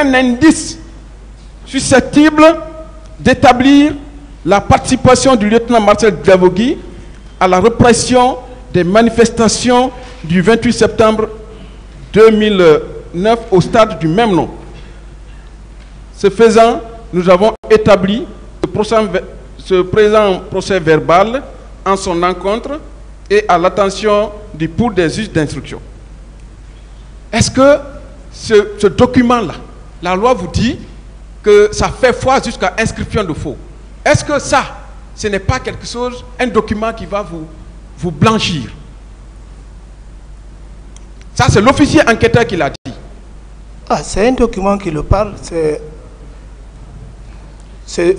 un indice susceptible d'établir la participation du lieutenant Marcel Gilavogui à la répression des manifestations du 28 septembre 2009 au stade du même nom. Ce faisant, nous avons établi ce présent procès verbal en son encontre et à l'attention du pôle des juges d'instruction. Est-ce que ce document-là, la loi vous dit que ça fait foi jusqu'à inscription de faux? Est-ce que ça, ce n'est pas quelque chose, un document qui va vous blanchir? Ça, c'est l'officier enquêteur qui l'a dit. Ah, c'est un document qui le parle, c'est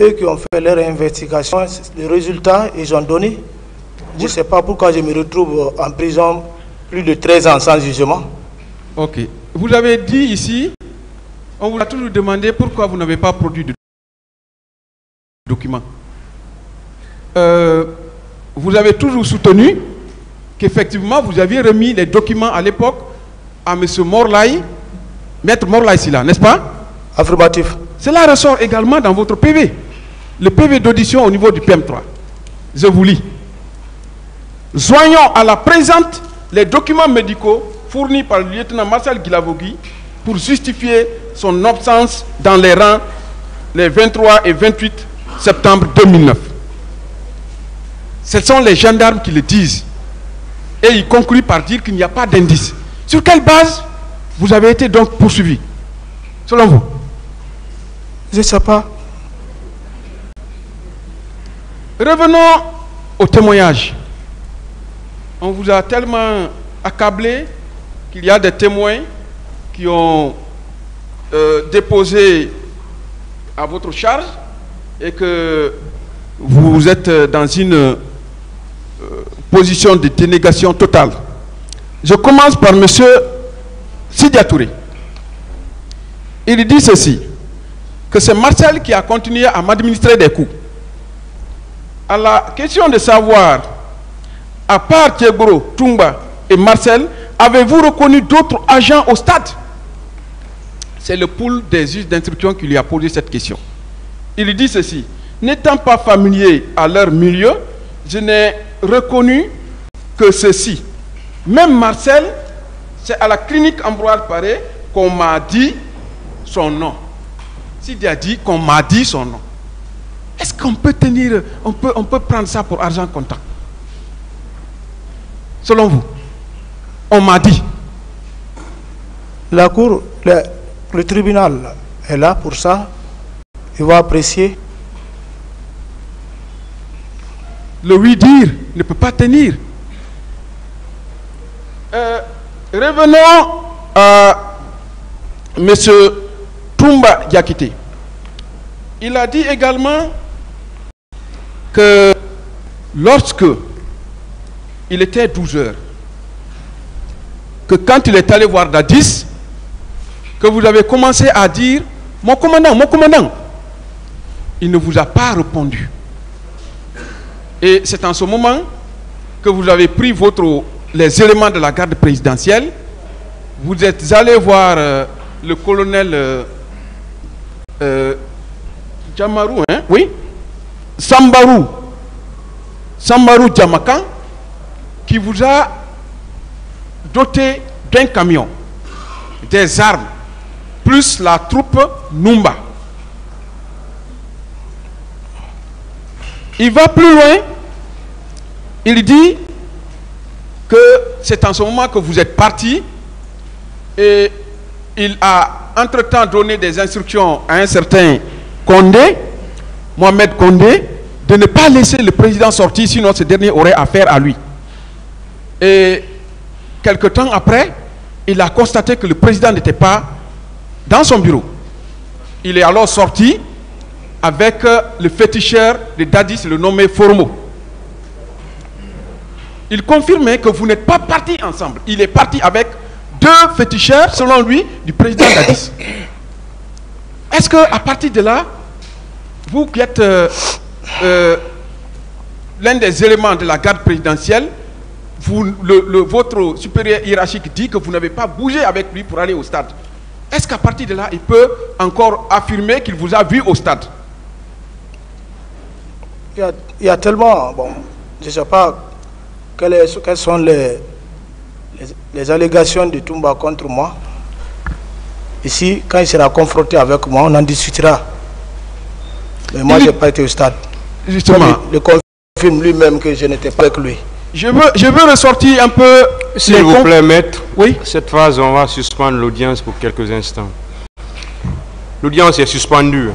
eux qui ont fait leur investigation, les résultats, ils ont donné. Je ne sais pas pourquoi je me retrouve en prison plus de 13 ans sans jugement. Ok. Vous avez dit ici, on vous a toujours demandé pourquoi vous n'avez pas produit de documents. Vous avez toujours soutenu qu'effectivement vous aviez remis les documents à l'époque à M. Morlaï, Maître Morlaï Sylla, n'est-ce pas? Affirmatif. Cela ressort également dans votre PV, le PV d'audition au niveau du PM3. Je vous lis. Joignons à la présente les documents médicaux fournis par le lieutenant Marcel Gilavogui pour justifier son absence dans les rangs les 23 et 28 septembre 2009. Ce sont les gendarmes qui le disent. Et ils concluent par dire qu'il n'y a pas d'indice. Sur quelle base vous avez été donc poursuivi, selon vous? Je ne sais pas. Revenons au témoignage. On vous a tellement accablé qu'il y a des témoins qui ont déposé à votre charge et que vous êtes dans une position de dénégation totale. Je commence par M. Sidya Touré. Il dit ceci, que c'est Marcel qui a continué à m'administrer des coups. À la question de savoir, à part Thiebro, Toumba et Marcel, avez-vous reconnu d'autres agents au stade? C'est le pool des juges d'instruction qui lui a posé cette question. Il dit ceci, n'étant pas familier à leur milieu, je n'ai reconnu que ceci. Même Marcel, c'est à la clinique Ambroise Paré qu'on m'a dit son nom. S'il a dit qu'on m'a dit son nom, est-ce qu'on peut tenir, on peut prendre ça pour argent comptant? Selon vous, on m'a dit. La cour, le tribunal est là pour ça. Il va apprécier. Le oui-dire ne peut pas tenir. Revenons à M. Toumba Diakité. Il a dit également que lorsque il était 12 heures, que quand il est allé voir Dadis, que vous avez commencé à dire « Mon commandant », il ne vous a pas répondu. Et c'est en ce moment que vous avez pris les éléments de la garde présidentielle, vous êtes allé voir le colonel Djamarou, hein? Oui, Sambarou Djamakan, qui vous a doté d'un camion, des armes, plus la troupe Numba. Il va plus loin, il dit que c'est en ce moment que vous êtes parti et il a entre-temps donné des instructions à un certain Condé, Mohamed Condé, de ne pas laisser le président sortir, sinon ce dernier aurait affaire à lui. Et quelque temps après, il a constaté que le président n'était pas dans son bureau. Il est alors sorti avec le féticheur de Dadis, le nommé Formo. Il confirmait que vous n'êtes pas partis ensemble. Il est parti avec 2 féticheurs, selon lui, du président Dadis. Est-ce qu'à partir de là, vous qui êtes l'un des éléments de la garde présidentielle, votre supérieur hiérarchique dit que vous n'avez pas bougé avec lui pour aller au stade. Est-ce qu'à partir de là, il peut encore affirmer qu'il vous a vu au stade? Il y a tellement... Bon, je ne sais pas quelles sont les allégations de Toumba contre moi. Ici, quand il sera confronté avec moi, on en discutera. Mais moi, je n'ai pas été au stade. Justement. Il confirme lui-même que je n'étais pas avec lui. Je veux ressortir un peu... S'il vous plaît, maître. Oui. Cette phase, on va suspendre l'audience pour quelques instants. L'audience est suspendue.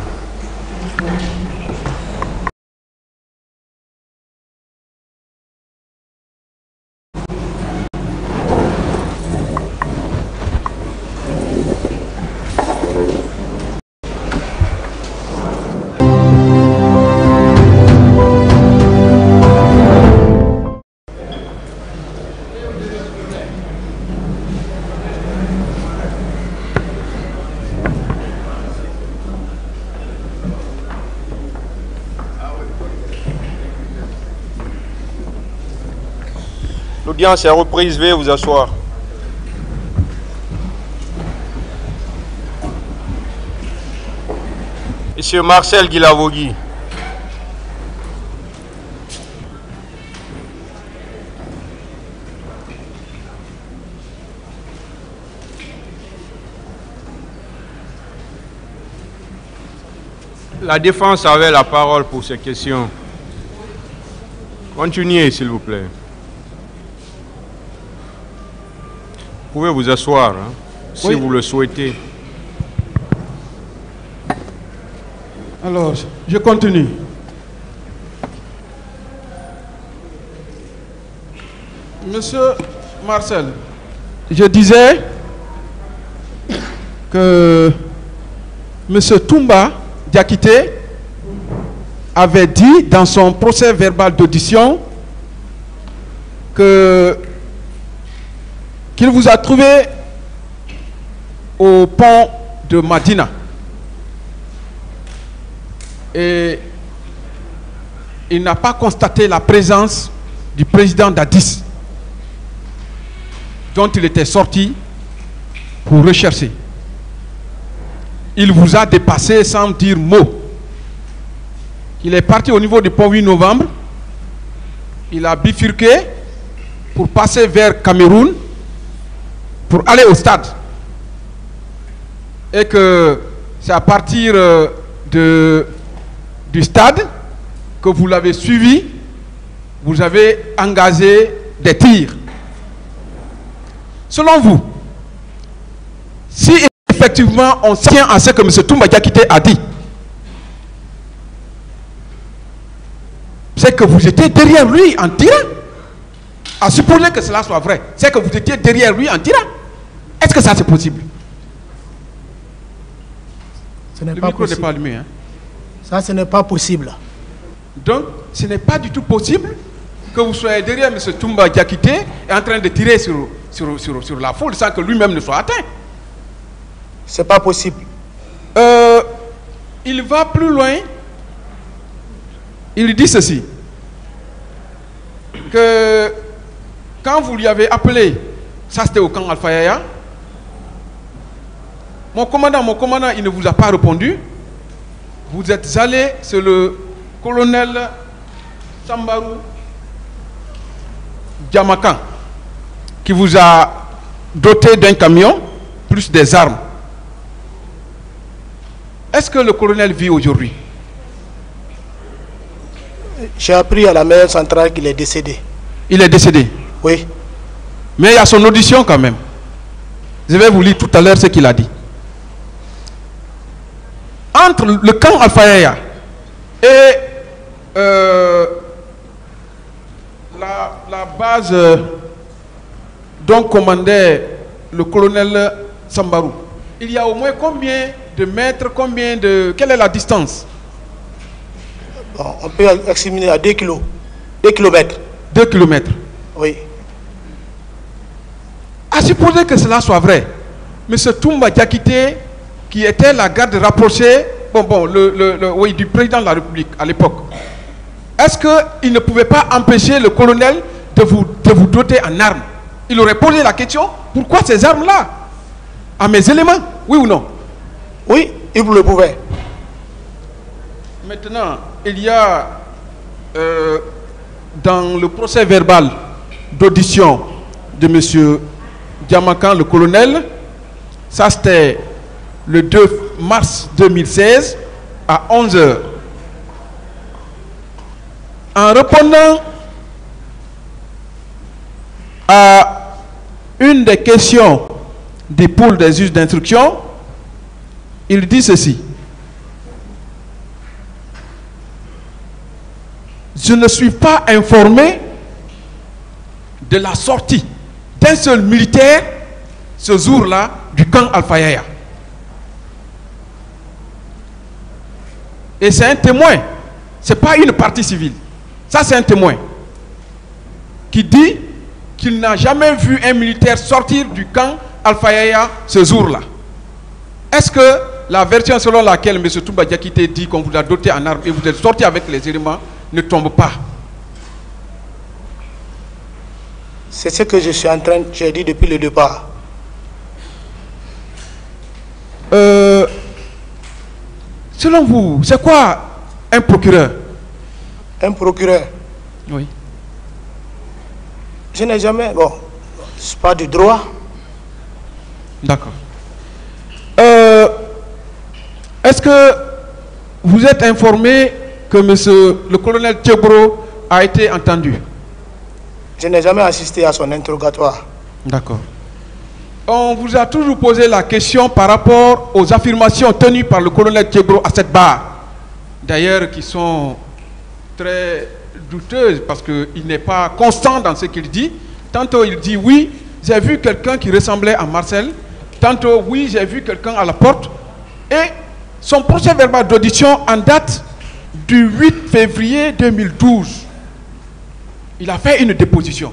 L'audience est reprise, veuillez vous asseoir. Monsieur Marcel Guilavogui. La défense avait la parole pour ces questions. Continuez, s'il vous plaît. Vous pouvez vous asseoir, hein, si vous le souhaitez. Alors, je continue. Monsieur Marcel, je disais que Monsieur Toumba Diakité avait dit dans son procès verbal d'audition qu'il vous a trouvé au pont de Madina. Et il n'a pas constaté la présence du président d'Addis, dont il était sorti pour rechercher. Il vous a dépassé sans dire mot. Il est parti au niveau du pont 8 novembre. Il a bifurqué pour passer vers Cameroun pour aller au stade. Et que c'est à partir du stade que vous l'avez suivi, vous avez engagé des tirs. Selon vous, si effectivement on tient à ce que M. Toumba Diakité a dit, c'est que vous étiez derrière lui en tirant. À supposer que cela soit vrai, c'est que vous étiez derrière lui en tirant. Est-ce que ça c'est possible? Ce n'est Le pas micro n'est possible. pas allumé. Hein? Ça, ce n'est pas possible. Donc, ce n'est pas du tout possible que vous soyez derrière M. Toumba Diakité et en train de tirer sur la foule sans que lui-même ne soit atteint. C'est pas possible. Il va plus loin. Il dit ceci, que quand vous lui avez appelé, ça c'était au camp Alpha Yaya, mon commandant, il ne vous a pas répondu. Vous êtes allé sur le colonel Sambarou Diamakan, qui vous a doté d'un camion, plus des armes. Est-ce que le colonel vit aujourd'hui? J'ai appris à la maison centrale qu'il est décédé. Il est décédé? Oui. Mais il y a son audition quand même. Je vais vous lire tout à l'heure ce qu'il a dit. Entre le camp Alpha Yaya et la base dont commandait le colonel Sambarou, il y a au moins combien de mètres, quelle est la distance? Bon, on peut examiner à 2 kilos. 2 kilomètres. 2 kilomètres. Oui. À supposer que cela soit vrai, M. Toumba Diakité, qui était la garde rapprochée du président de la République à l'époque, est-ce qu'il ne pouvait pas empêcher le colonel de vous doter en armes? Il aurait posé la question, pourquoi ces armes-là? À mes éléments. Oui ou non? Oui, il le pouvait. Maintenant, il y a dans le procès verbal d'audition de M. Diamakan, le colonel, ça c'était le 2 mars 2016 à 11 h. En répondant à une des questions des pôles des juges d'instruction, il dit ceci: je ne suis pas informé de la sortie d'un seul militaire ce jour-là du camp Alpha Yaya. Et c'est un témoin, ce n'est pas une partie civile. Ça, c'est un témoin qui dit qu'il n'a jamais vu un militaire sortir du camp Alpha Yaya ce jour-là. Est-ce que la version selon laquelle M. Toumba Diakité dit qu'on vous a doté en armes et vous êtes sorti avec les éléments ne tombe pas? C'est ce que je suis en train, j'ai dit depuis le départ. Selon vous, c'est quoi un procureur? Un procureur? Oui. Je n'ai jamais... Bon, c'est pas du droit. D'accord. Est-ce que vous êtes informé que le colonel Thiebro a été entendu? Je n'ai jamais assisté à son interrogatoire. D'accord. On vous a toujours posé la question par rapport aux affirmations tenues par le colonel Thiebro à cette barre. D'ailleurs, qui sont très douteuses parce qu'il n'est pas constant dans ce qu'il dit. Tantôt il dit oui, j'ai vu quelqu'un qui ressemblait à Marcel. Tantôt oui, j'ai vu quelqu'un à la porte. Et son procès verbal d'audition en date du 8 février 2012. Il a fait une déposition.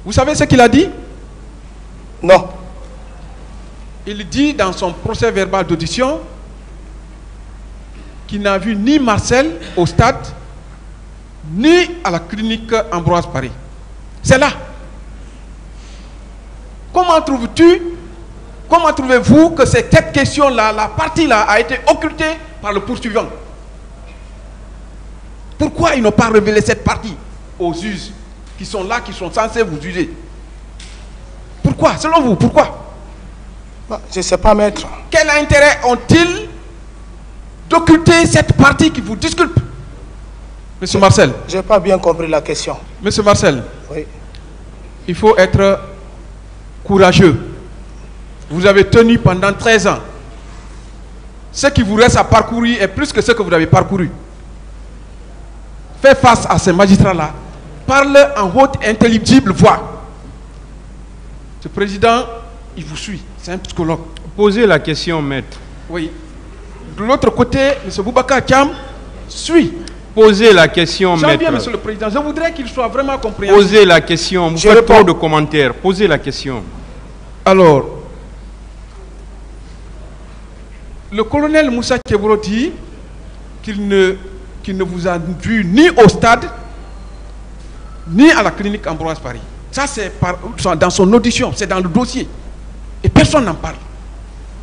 Vous savez ce qu'il a dit? Non. Il dit dans son procès verbal d'audition qu'il n'a vu ni Marcel au stade, ni à la clinique Ambroise Paré. C'est là. Comment trouvez-vous que cette question-là, la partie-là, a été occultée par le poursuivant? Pourquoi ils n'ont pas révélé cette partie aux juges qui sont là, qui sont censés vous juger? Pourquoi? Selon vous, pourquoi? Je ne sais pas, maître. Quel intérêt ont-ils d'occulter cette partie qui vous disculpe? Monsieur Marcel. Je n'ai pas bien compris la question. Monsieur Marcel. Oui. Il faut être courageux. Vous avez tenu pendant 13 ans. Ce qui vous reste à parcourir est plus que ce que vous avez parcouru. Faites face à ces magistrats-là. Parle en haute intelligible voix. Ce président, il vous suit. C'est un psychologue. Posez la question, maître. Oui. De l'autre côté, M. Boubacar Thiam suit. Posez la question, maître. Bien, Monsieur le Président. Je voudrais qu'il soit vraiment compréhensible. Posez la question. Vous faites trop de commentaires. Posez la question. Alors, le colonel Moussa Thiebro dit qu'il ne vous a vu ni au stade, ni à la clinique Ambroise Paré. Ça, c'est dans son audition, c'est dans le dossier. Et personne n'en parle.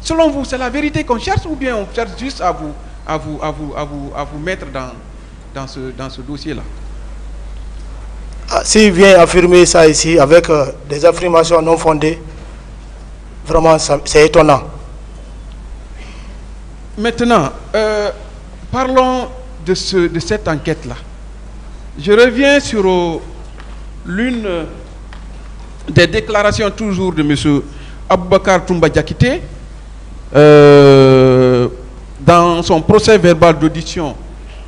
Selon vous, c'est la vérité qu'on cherche ou bien on cherche juste à vous mettre dans ce dossier-là? S'il vient affirmer ça ici avec des affirmations non fondées, vraiment, c'est étonnant. Maintenant, parlons de cette enquête-là. Je reviens sur l'une des déclarations toujours de M. Aboubakar Toumba Diakité dans son procès verbal d'audition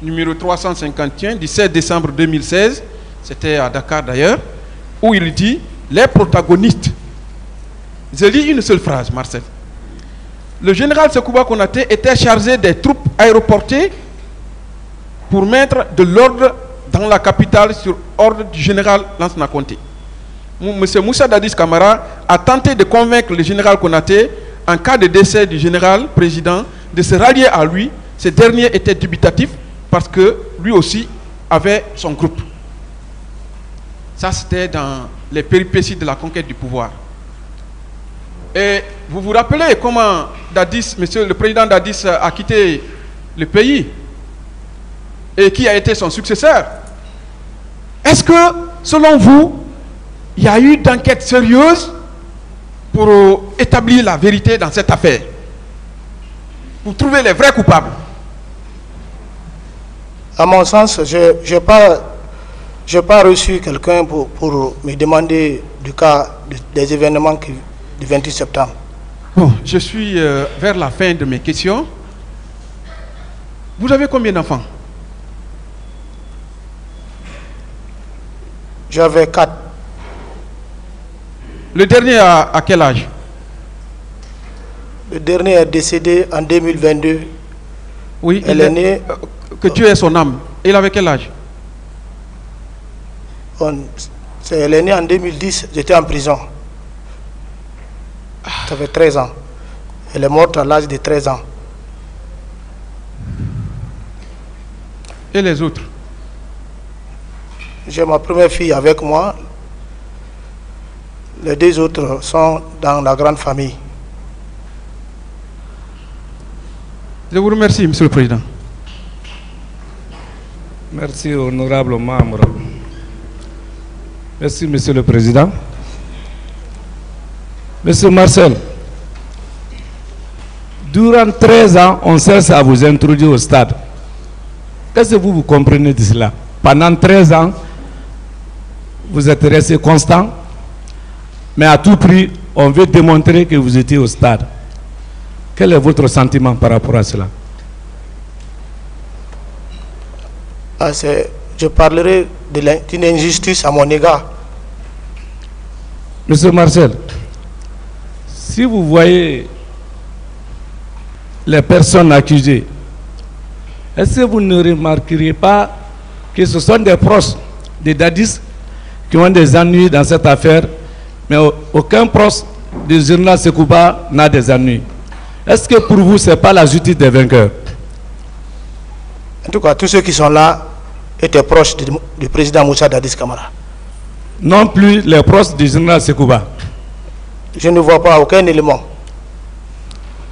numéro 351 du 16 décembre 2016, c'était à Dakar d'ailleurs, où il dit les protagonistes. Je lis une seule phrase, Marcel. Le général Sekouba Konaté était chargé des troupes aéroportées pour mettre de l'ordre dans la capitale sur ordre du général Lansana Conté. M. Moussa Dadis Kamara a tenté de convaincre le général Konaté, en cas de décès du général président, de se rallier à lui. Ce dernier était dubitatif parce que lui aussi avait son groupe. Ça, c'était dans les péripéties de la conquête du pouvoir. Et vous vous rappelez comment Dadis, monsieur le président Dadis a quitté le pays et qui a été son successeur, est-ce que, selon vous, il y a eu d'enquête sérieuse pour établir la vérité dans cette affaire, pour trouver les vrais coupables? À mon sens, je n'ai pas reçu quelqu'un pour me demander du cas des événements du 28 septembre. Bon, je suis vers la fin de mes questions. Vous avez combien d'enfants? J'avais 4. Le dernier à quel âge? Le dernier est décédé en 2022. Oui, elle est née... Que Dieu ait son âme. Il avait quel âge? Elle est née en 2010, j'étais en prison. Ça fait 13 ans. Elle est morte à l'âge de 13 ans. Et les autres? J'ai ma première fille avec moi. Les 2 autres sont dans la grande famille. Je vous remercie, Monsieur le Président. Merci, honorable membre. Merci, Monsieur le Président. Monsieur Marcel, durant 13 ans, on cesse à vous introduire au stade. Qu'est-ce que vous comprenez de cela? Pendant 13 ans, vous êtes resté constant, mais à tout prix, on veut démontrer que vous étiez au stade. Quel est votre sentiment par rapport à cela? Je parlerai d'une injustice à mon égard. Monsieur Marcel, si vous voyez les personnes accusées, est-ce que vous ne remarqueriez pas que ce sont des proches de Dadis qui ont des ennuis dans cette affaire, mais aucun proche du général Sekouba n'a des ennuis? Est-ce que pour vous, ce n'est pas la justice des vainqueurs? En tout cas, tous ceux qui sont là étaient proches du président Moussa Dadis Camara. Non plus les proches du général Sekouba. Je ne vois pas aucun élément.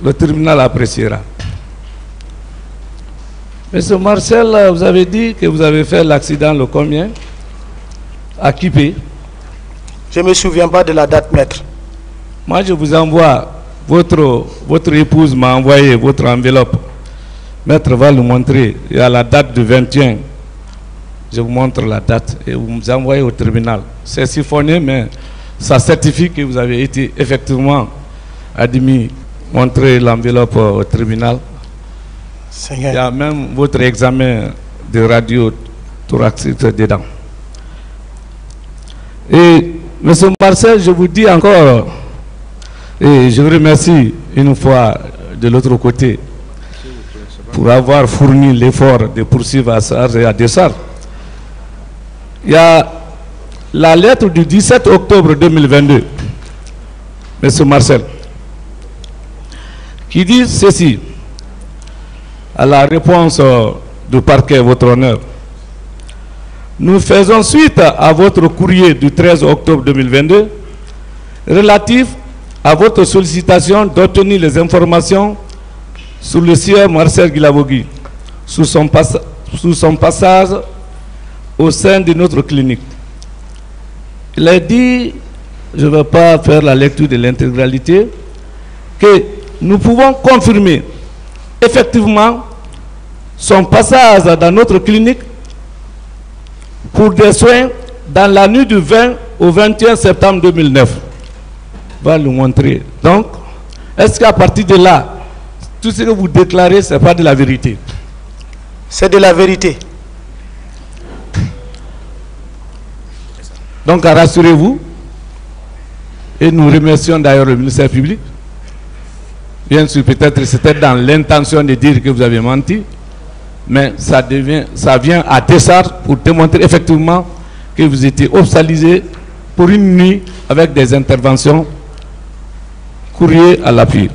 Le tribunal appréciera. Monsieur Marcel, vous avez dit que vous avez fait l'accident le combien? À Kipé? Je ne me souviens pas de la date, maître. Moi, je vous envoie, votre épouse m'a envoyé votre enveloppe. Maître va le montrer. Il y a la date du 21. Je vous montre la date et vous me envoyez au tribunal. C'est siphonné, mais ça certifie que vous avez été effectivement admis. Montrez l'enveloppe au tribunal. Seigneur. Il y a même votre examen de radio thoracique dedans. Et monsieur Marcel, je vous dis encore, et je vous remercie une fois de l'autre côté pour avoir fourni l'effort de poursuivre à charge et à décharge. Il y a la lettre du 17 octobre 2022, monsieur Marcel, qui dit ceci, à la réponse du parquet, votre honneur. Nous faisons suite à votre courrier du 13 octobre 2022 relatif à votre sollicitation d'obtenir les informations sur le sieur Marcel Guilavogui, sous son passage au sein de notre clinique. Il a dit, je ne vais pas faire la lecture de l'intégralité, que nous pouvons confirmer effectivement son passage dans notre clinique pour des soins dans la nuit du 20 au 21 septembre 2009. On va le montrer. Donc, est-ce qu'à partir de là, tout ce que vous déclarez, ce n'est pas de la vérité? C'est de la vérité. Donc, rassurez-vous, et nous remercions d'ailleurs le ministère public. Bien sûr, peut-être c'était dans l'intention de dire que vous avez menti, mais ça vient à décharge pour démontrer effectivement que vous étiez hospitalisé pour une nuit avec des interventions courrier à l'appui.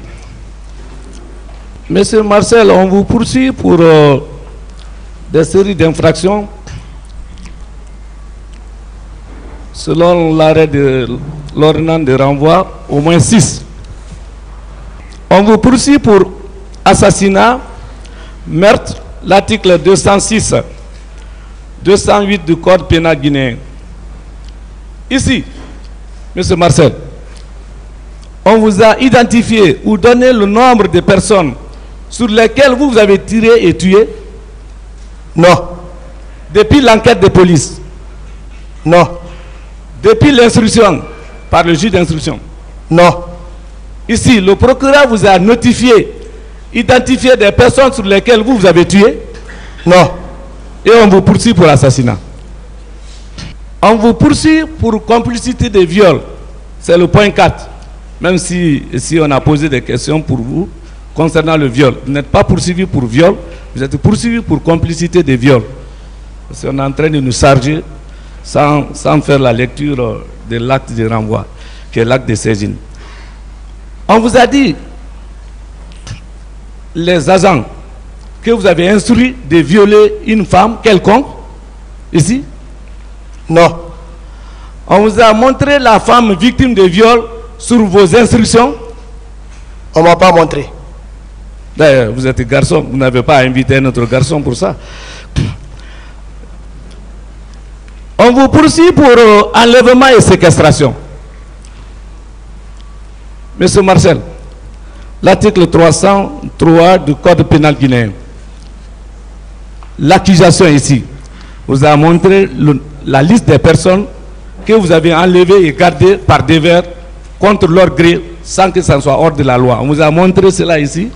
Monsieur Marcel, on vous poursuit pour des séries d'infractions selon l'arrêt de l'ordonnance de renvoi, au moins 6. On vous poursuit pour assassinat, meurtre, l'article 206, 208 du Code pénal guinéen. Ici, M. Marcel, on vous a identifié ou donné le nombre de personnes sur lesquelles vous avez tiré et tué? Non. Depuis l'enquête de police? Non. Depuis l'instruction par le juge d'instruction? Non. Ici, le procureur vous a notifié, identifié des personnes sur lesquelles vous avez tué? Non. Et on vous poursuit pour assassinat. On vous poursuit pour complicité de viol. C'est le point 4. Même si on a posé des questions pour vous concernant le viol. Vous n'êtes pas poursuivi pour viol, vous êtes poursuivi pour complicité de viol. Parce qu'on est en train de nous charger sans faire la lecture de l'acte de renvoi, qui est l'acte de saisine. On vous a dit, les agents, que vous avez instruit de violer une femme quelconque, ici? Non. On vous a montré la femme victime de viol sur vos instructions? On ne m'a pas montré. D'ailleurs, vous êtes garçon, vous n'avez pas invité un autre garçon pour ça. On vous poursuit pour enlèvement et séquestration. Monsieur Marcel, l'article 303 du Code pénal guinéen. L'accusation ici vous a montré la liste des personnes que vous avez enlevées et gardées par devers contre leur gré sans que ça soit hors de la loi. On vous a montré cela ici?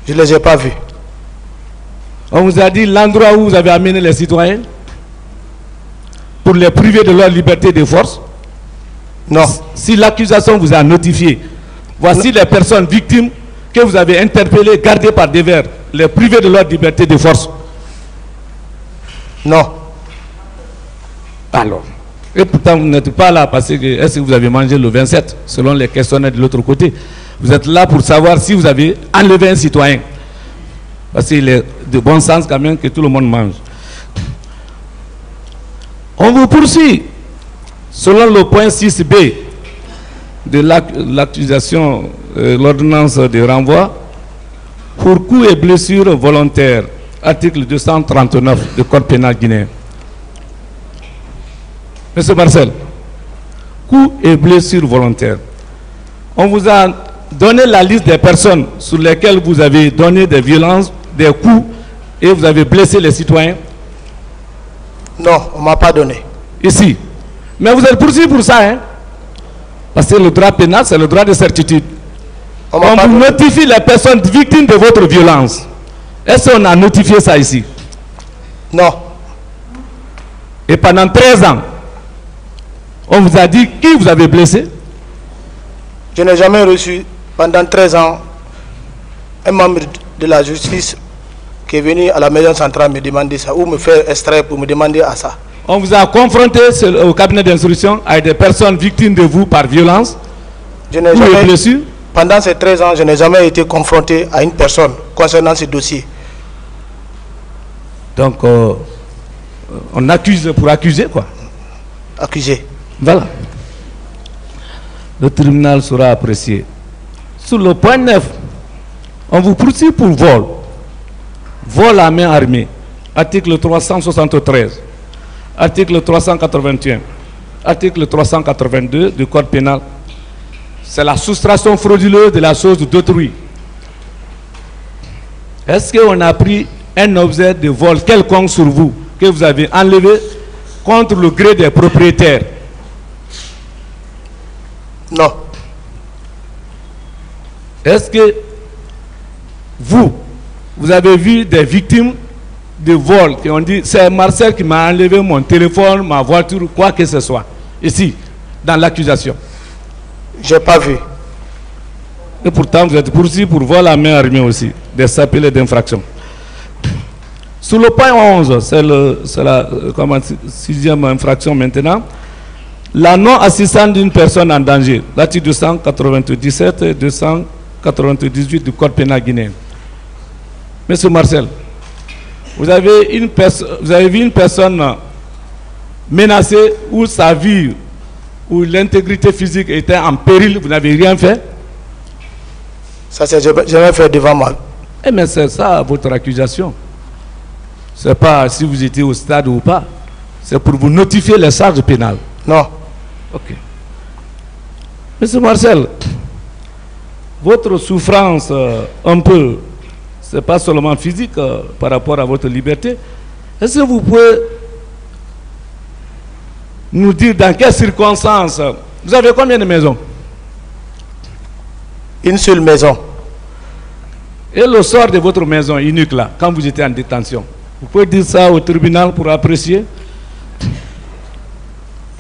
Je ne les ai pas vus. On vous a dit l'endroit où vous avez amené les citoyens pour les priver de leur liberté de force? Non. Si l'accusation vous a notifié, voici les personnes victimes que vous avez interpellées, gardées par devers, les priver de leur liberté de force? Non. Alors, et pourtant vous n'êtes pas là parce que est-ce que vous avez mangé le 27 selon les questionnaires de l'autre côté? Vous êtes là pour savoir si vous avez enlevé un citoyen. Parce qu'il est de bon sens quand même que tout le monde mange. On vous poursuit selon le point 6b de l'accusation, l'ordonnance de renvoi, pour coups et blessures volontaires, article 239 du Code pénal guinéen. Monsieur Marcel, coups et blessures volontaires. On vous a donné la liste des personnes sur lesquelles vous avez donné des violences, des coups, et vous avez blessé les citoyens? Non, on ne m'a pas donné. Ici. Mais vous êtes poursuivi pour ça, hein? Parce que le droit pénal, c'est le droit de certitude. On vous notifie les personnes victimes de votre violence. Est-ce qu'on a notifié ça ici? Non. Et pendant 13 ans, on vous a dit qui vous avez blessé? Je n'ai jamais reçu, pendant 13 ans, un membre de la justice qui est venu à la maison centrale me demander ça, ou me faire extrait pour me demander à ça. On vous a confronté au cabinet d'instruction avec des personnes victimes de vous par violence? Je n'ai jamais, pendant ces 13 ans, je n'ai jamais été confronté à une personne concernant ce dossier. Donc, on accuse pour accuser, quoi. Accusé. Voilà. Le tribunal sera apprécié. Sur le point 9, on vous poursuit pour vol. Vol à main armée. Article 373. Article 381. Article 382 du Code pénal. C'est la soustraction frauduleuse de la chose d'autrui. Est-ce qu'on a pris un objet de vol quelconque sur vous, que vous avez enlevé contre le gré des propriétaires? Non. Est-ce que vous avez vu des victimes de vol qui ont dit c'est Marcel qui m'a enlevé mon téléphone, ma voiture, quoi que ce soit, ici, dans l'accusation? Je n'ai pas vu. Et pourtant, vous êtes poursuivi pour vol à main armée aussi, des appels d'infraction. Sur le point 11, c'est la 6e infraction maintenant. La non-assistance d'une personne en danger, l'article 297 et 298 du Code pénal guinéen. Monsieur Marcel, vous avez vu une personne menacée où sa vie, où l'intégrité physique était en péril, vous n'avez rien fait? Ça, c'est jamais fait devant moi. Eh mais c'est ça votre accusation. C'est pas si vous étiez au stade ou pas. C'est pour vous notifier les charges pénales. Non. Ok. Monsieur Marcel, votre souffrance, un peu, c'est pas seulement physique par rapport à votre liberté. Est-ce que vous pouvez nous dire dans quelles circonstances vous avez combien de maisons? Une seule maison. Et le sort de votre maison unique là, quand vous étiez en détention, vous pouvez dire ça au tribunal pour apprécier?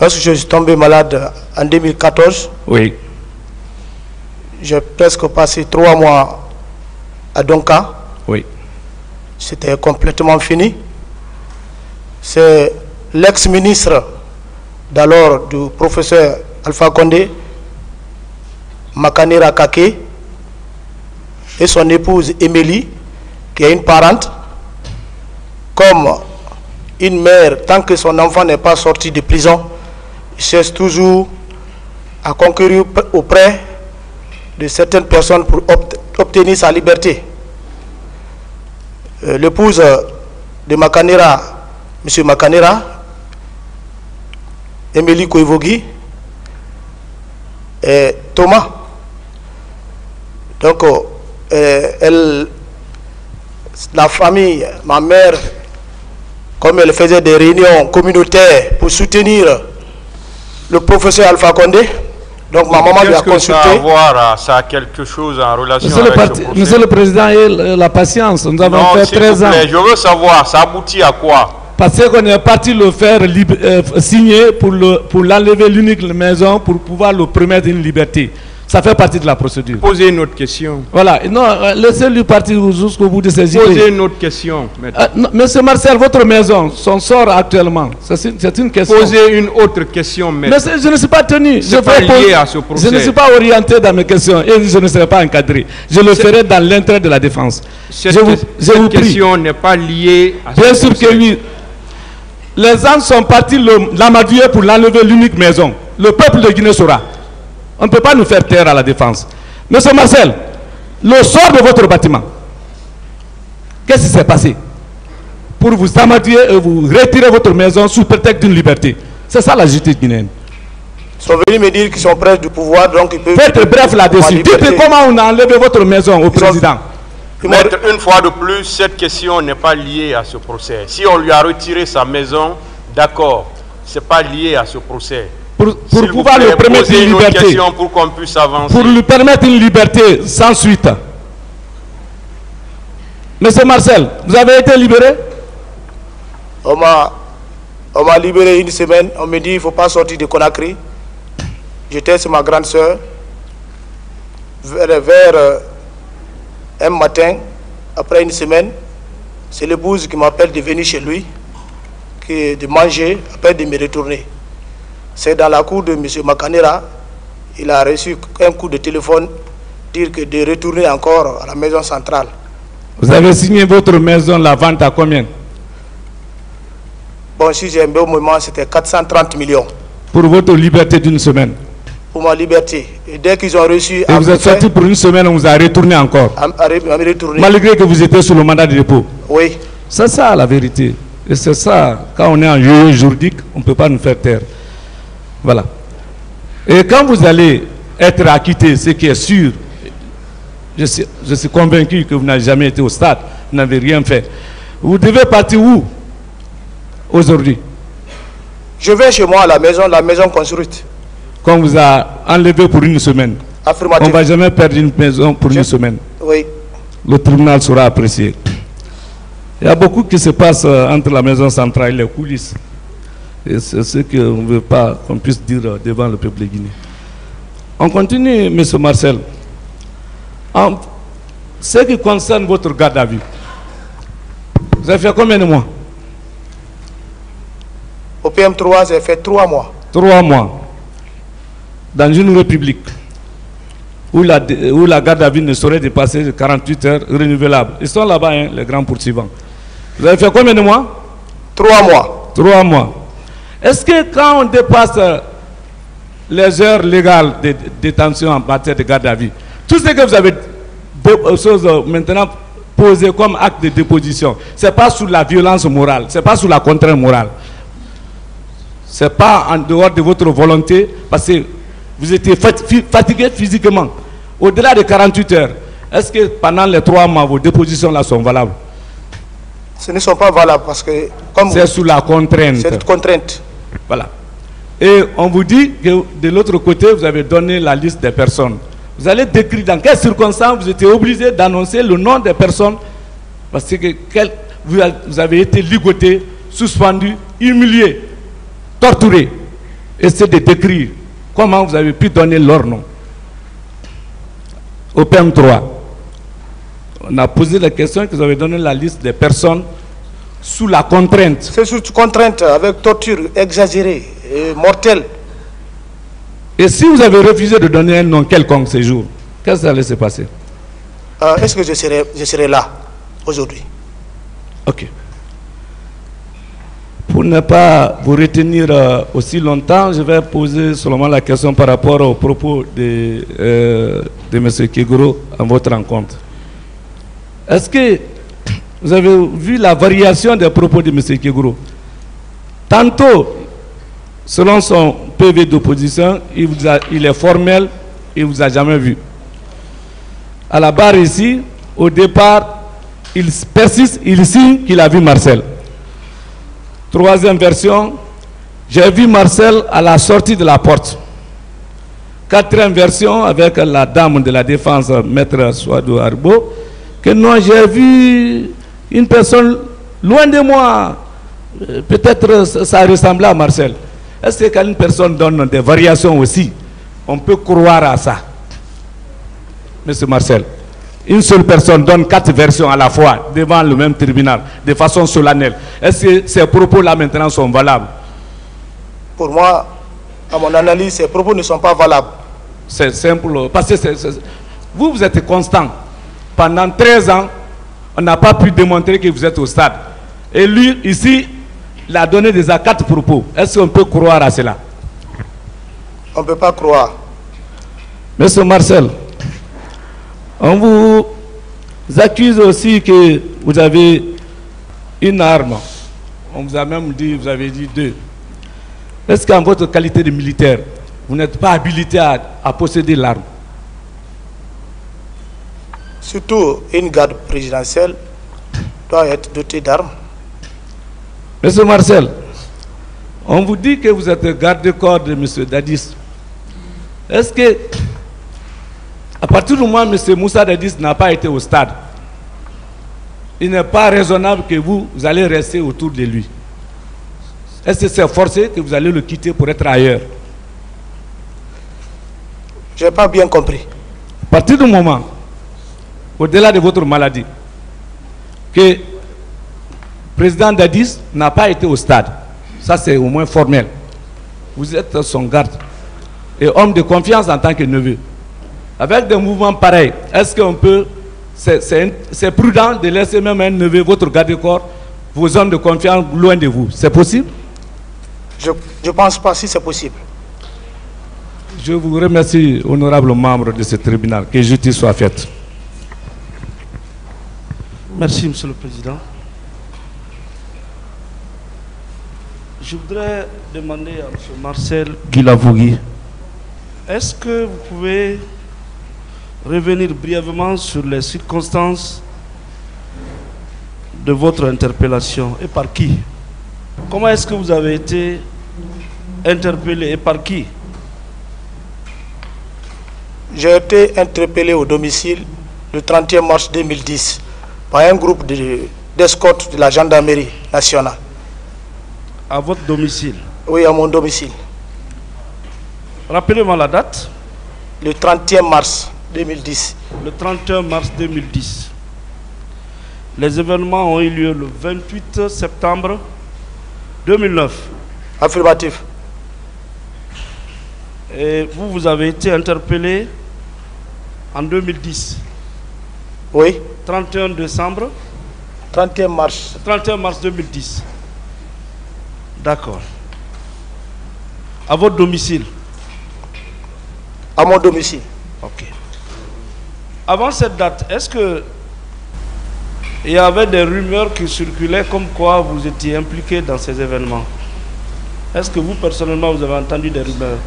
Lorsque je suis tombé malade en 2014, oui, j'ai presque passé 3 mois à Donka. oui. C'était complètement fini. C'est l'ex-ministre d'alors du professeur Alpha Condé, Makanera Kake, et son épouse Émilie, qui est une parente, comme une mère, tant que son enfant n'est pas sorti de prison, cherche toujours à concourir auprès de certaines personnes pour obtenir sa liberté. L'épouse de Makanera, M. Makanera, Émilie Koivogi, et Thomas. Donc, la famille, ma mère, comme elle faisait des réunions communautaires pour soutenir le professeur Alpha Condé, donc ma maman lui a consulté. Ça a quelque chose en relation Monsieur avec le, ce procès. Monsieur le Président, et la patience, nous avons Non, fait s'il 13 vous ans. plaît, je veux savoir, ça aboutit à quoi? Parce qu'on est parti le faire signer pour l'enlever l'unique maison pour pouvoir le permettre une liberté. Ça fait partie de la procédure. Posez une autre question. Voilà, non, laissez-lui partir jusqu'au bout de ses idées. Posez une autre question. Monsieur Marcel, votre maison, son sort actuellement, c'est une question. Posez une autre question, maître. Mais je ne suis pas tenu. Je pas lié à ce procès. Je ne suis pas orienté dans mes questions et je ne serai pas encadré. Je le ferai dans l'intérêt de la défense. Cette question n'est pas liée à ce Bien sûr procès. que oui. Les gens sont partis l'amadouer pour l'enlever l'unique maison. Le peuple de Guinée saura. On ne peut pas nous faire taire à la défense. Monsieur Marcel, le sort de votre bâtiment, qu'est-ce qui s'est passé pour vous amadouer et vous retirer votre maison sous prétexte d'une liberté? C'est ça la justice guinéenne. Ils sont venus me dire qu'ils sont près du pouvoir, donc ils peuvent... Faites bref là-dessus. Dites comment on a enlevé votre maison au président. Maître, une fois de plus, cette question n'est pas liée à ce procès. Si on lui a retiré sa maison, d'accord, ce n'est pas lié à ce procès. Pour pouvoir lui permettre une liberté. Question pour qu'on puisse avancer. Pour lui permettre une liberté sans suite. Monsieur Marcel, vous avez été libéré? On m'a libéré une semaine. On me dit qu'il ne faut pas sortir de Conakry. J'étais sur ma grande soeur. Vers un matin, après une semaine, c'est l'épouse qui m'appelle de venir chez lui, de manger, après de me retourner. C'est dans la cour de M. Makanera, il a reçu un coup de téléphone, dire que de retourner encore à la maison centrale. Vous avez signé votre maison, la vente à combien? Bon, si j'ai un bon moment, c'était 430 millions. Pour votre liberté d'une semaine? Pour ma liberté. Et dès qu'ils ont reçu... Et vous êtes sorti pour une semaine, on vous a retourné encore? À me retourner. Malgré que vous étiez sous le mandat de dépôt? Oui. C'est ça la vérité. Et c'est ça, quand on est en yo-yo juridique, on ne peut pas nous faire taire. Voilà. Et quand vous allez être acquitté, ce qui est sûr, je suis convaincu que vous n'avez jamais été au stade, vous n'avez rien fait. Vous devez partir où aujourd'hui? Je vais chez moi à la maison construite. Qu'on vous a enlevé pour une semaine. Affirmatif. On ne va jamais perdre une maison pour une semaine. Oui. Le tribunal sera apprécié. Il y a beaucoup qui se passe entre la maison centrale et les coulisses. Et c'est ce qu'on ne veut pas qu'on puisse dire devant le peuple de Guinée. On continue, M. Marcel. En ce qui concerne votre garde à vue, vous avez fait combien de mois? Au PM3, j'ai fait 3 mois. 3 mois. Dans une république où la garde à vue ne saurait dépasser 48 heures renouvelables. Ils sont là-bas, hein, les grands poursuivants. Vous avez fait combien de mois? 3 mois. 3 mois. Est-ce que quand on dépasse les heures légales de détention en matière de garde à vue, tout ce que vous avez choses maintenant posées comme acte de déposition, ce n'est pas sous la violence morale, ce n'est pas sous la contrainte morale. Ce n'est pas en dehors de votre volonté, parce que vous étiez fatigué physiquement. Au-delà de 48 heures, est-ce que pendant les 3 mois, vos dépositions là sont valables? Ce ne sont pas valables parce que... C'est sous la contrainte. C'est contrainte. Voilà. Et on vous dit que de l'autre côté, vous avez donné la liste des personnes. Vous allez décrire dans quelles circonstances vous étiez obligé d'annoncer le nom des personnes parce que vous avez été ligoté, suspendu, humilié, torturé. Essayez de décrire comment vous avez pu donner leur nom. Au PM3, on a posé la question que vous avez donné la liste des personnes sous la contrainte. C'est sous contrainte, avec torture exagérée et mortelle. Et si vous avez refusé de donner un nom quelconque ce jour, qu'est-ce qui allait se passer? Est-ce que je serai là aujourd'hui? Ok. Pour ne pas vous retenir aussi longtemps, je vais poser seulement la question par rapport aux propos de M. Keguro à votre rencontre. Est-ce que vous avez vu la variation des propos de M. Keguro? Tantôt, selon son PV d'opposition, il est formel, il ne vous a jamais vu. À la barre ici, au départ, il persiste, il signe qu'il a vu Marcel. Troisième version, j'ai vu Marcel à la sortie de la porte. Quatrième version, avec la dame de la défense, Maître Souadou Arbo, que non, j'ai vu une personne loin de moi. Peut-être ça ressemblait à Marcel. Est-ce que quand une personne donne des variations aussi, on peut croire à ça? Monsieur Marcel, une seule personne donne 4 versions à la fois devant le même tribunal, de façon solennelle. Est-ce que ces propos-là maintenant sont valables? Pour moi, à mon analyse, ces propos ne sont pas valables. C'est simple, parce que vous êtes constant. Pendant 13 ans, on n'a pas pu démontrer que vous êtes au stade. Et lui, ici, il a donné déjà 4 propos. Est-ce qu'on peut croire à cela? On ne peut pas croire. Monsieur Marcel, on vous accuse aussi que vous avez une arme. On vous a même dit, vous avez dit 2. Est-ce qu'en votre qualité de militaire, vous n'êtes pas habilité à posséder l'arme? Surtout, une garde présidentielle doit être dotée d'armes. Monsieur Marcel, on vous dit que vous êtes garde-corps de M. Dadis. Est-ce que, à partir du moment où M. Moussa Dadis n'a pas été au stade, il n'est pas raisonnable que vous allez rester autour de lui? Est-ce que c'est forcé que vous allez le quitter pour être ailleurs? Je n'ai pas bien compris. À partir du moment, au-delà de votre maladie, que le président Dadis n'a pas été au stade, ça c'est au moins formel. Vous êtes son garde et homme de confiance en tant que neveu. Avec des mouvements pareils, est-ce qu'on peut, c'est prudent de laisser même un neveu, votre garde-corps, vos hommes de confiance loin de vous? C'est possible? Je ne pense pas si c'est possible. Je vous remercie, honorable membre de ce tribunal. Que justice soit faite. Merci, Monsieur le Président. Je voudrais demander à M. Marcel Guilavogui, est-ce que vous pouvez revenir brièvement sur les circonstances de votre interpellation et par qui? Comment est-ce que vous avez été interpellé et par qui? J'ai été interpellé au domicile le 31 mars 2010 par un groupe d'escorte de la gendarmerie nationale. À votre domicile? Oui, à mon domicile. Rappelez-moi la date. Le 31 mars 2010. Le 31 mars 2010. Les événements ont eu lieu le 28 septembre 2009. Affirmatif. Et vous avez été interpellé en 2010. Oui. 31 décembre. 31 mars. 31 mars 2010. D'accord. À votre domicile? À mon domicile. Ok. avant cette date, est-ce que il y avait des rumeurs qui circulaient comme quoi vous étiez impliqué dans ces événements? Est-ce que vous, personnellement, vous avez entendu des rumeurs?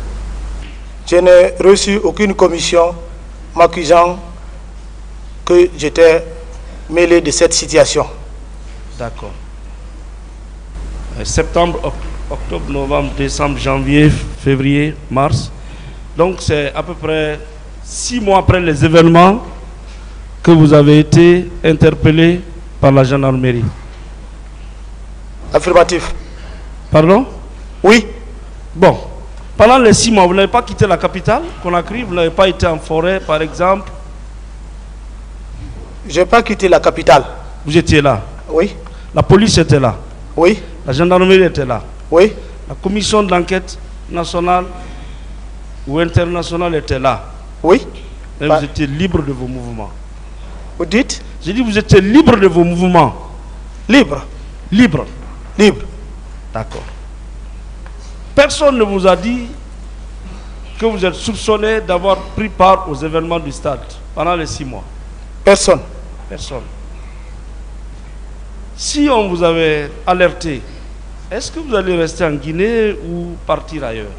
Je n'ai reçu aucune commission m'accusant que j'étais mêlé de cette situation. D'accord. Septembre, octobre, novembre, décembre, janvier, février, mars. Donc c'est à peu près 6 mois après les événements que vous avez été interpellé par la gendarmerie. Affirmatif. Pardon? Oui. Bon. Pendant les 6 mois, vous n'avez pas quitté la capitale, Conakry, vous n'avez pas été en forêt, par exemple? Je n'ai pas quitté la capitale. Vous étiez là? Oui. La police était là? Oui. La gendarmerie était là? Oui. La commission d'enquête nationale ou internationale était là? Oui. Et vous étiez libre de vos mouvements? Vous dites? J'ai dit vous étiez libre de vos mouvements? Libre. Libre. Libre. D'accord. Personne ne vous a dit que vous êtes soupçonné d'avoir pris part aux événements du stade pendant les 6 mois? Personne. Personne. Si on vous avait alerté, est-ce que vous allez rester en Guinée ou partir ailleurs?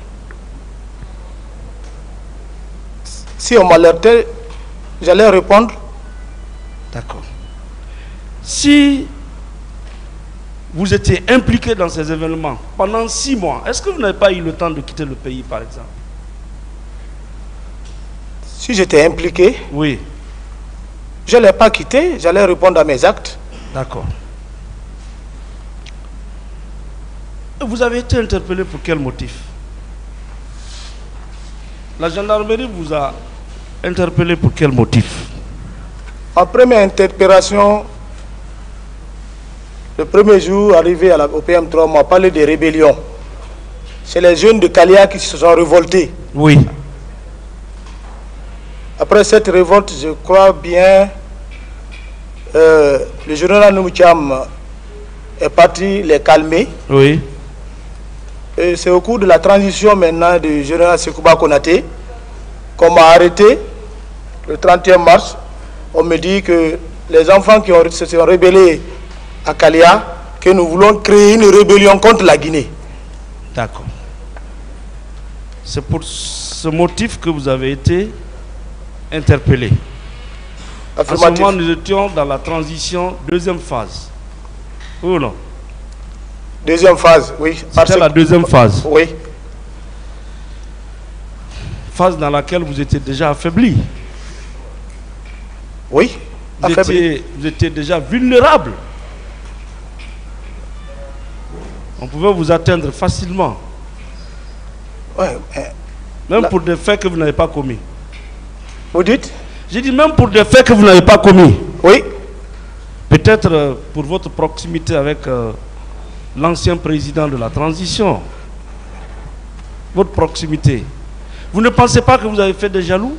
Si on m'alertait, j'allais répondre. D'accord. Si vous étiez impliqué dans ces événements pendant 6 mois, est-ce que vous n'avez pas eu le temps de quitter le pays, par exemple? Si j'étais impliqué, oui. Je ne l'ai pas quitté, j'allais répondre à mes actes. D'accord. Vous avez été interpellé pour quel motif? La gendarmerie vous a interpellé pour quel motif? En première interpellation, le premier jour arrivé au PM3, on m'a parlé de rébellion. C'est les jeunes de Kalia qui se sont révoltés. Oui. Après cette révolte, je crois bien, le général Noumoucham est parti les calmer. Oui. Et c'est au cours de la transition maintenant du général Sekouba Konaté qu'on m'a arrêté le 31 mars. On me dit que les enfants qui se sont rébellés à Kalia, que nous voulons créer une rébellion contre la Guinée. D'accord. C'est pour ce motif que vous avez été interpellé. À ce moment, nous étions dans la transition, deuxième phase. Oui ou non? Deuxième phase, oui. C'était la deuxième phase. Oui. Phase dans laquelle vous étiez déjà affaibli. Oui, affaibli. Vous étiez déjà vulnérable. On pouvait vous atteindre facilement. Ouais, même pour des faits que vous n'avez pas commis. Vous dites? J'ai dit même pour des faits que vous n'avez pas commis. Oui. Peut-être pour votre proximité avec l'ancien président de la transition. Votre proximité. Vous ne pensez pas que vous avez fait des jaloux?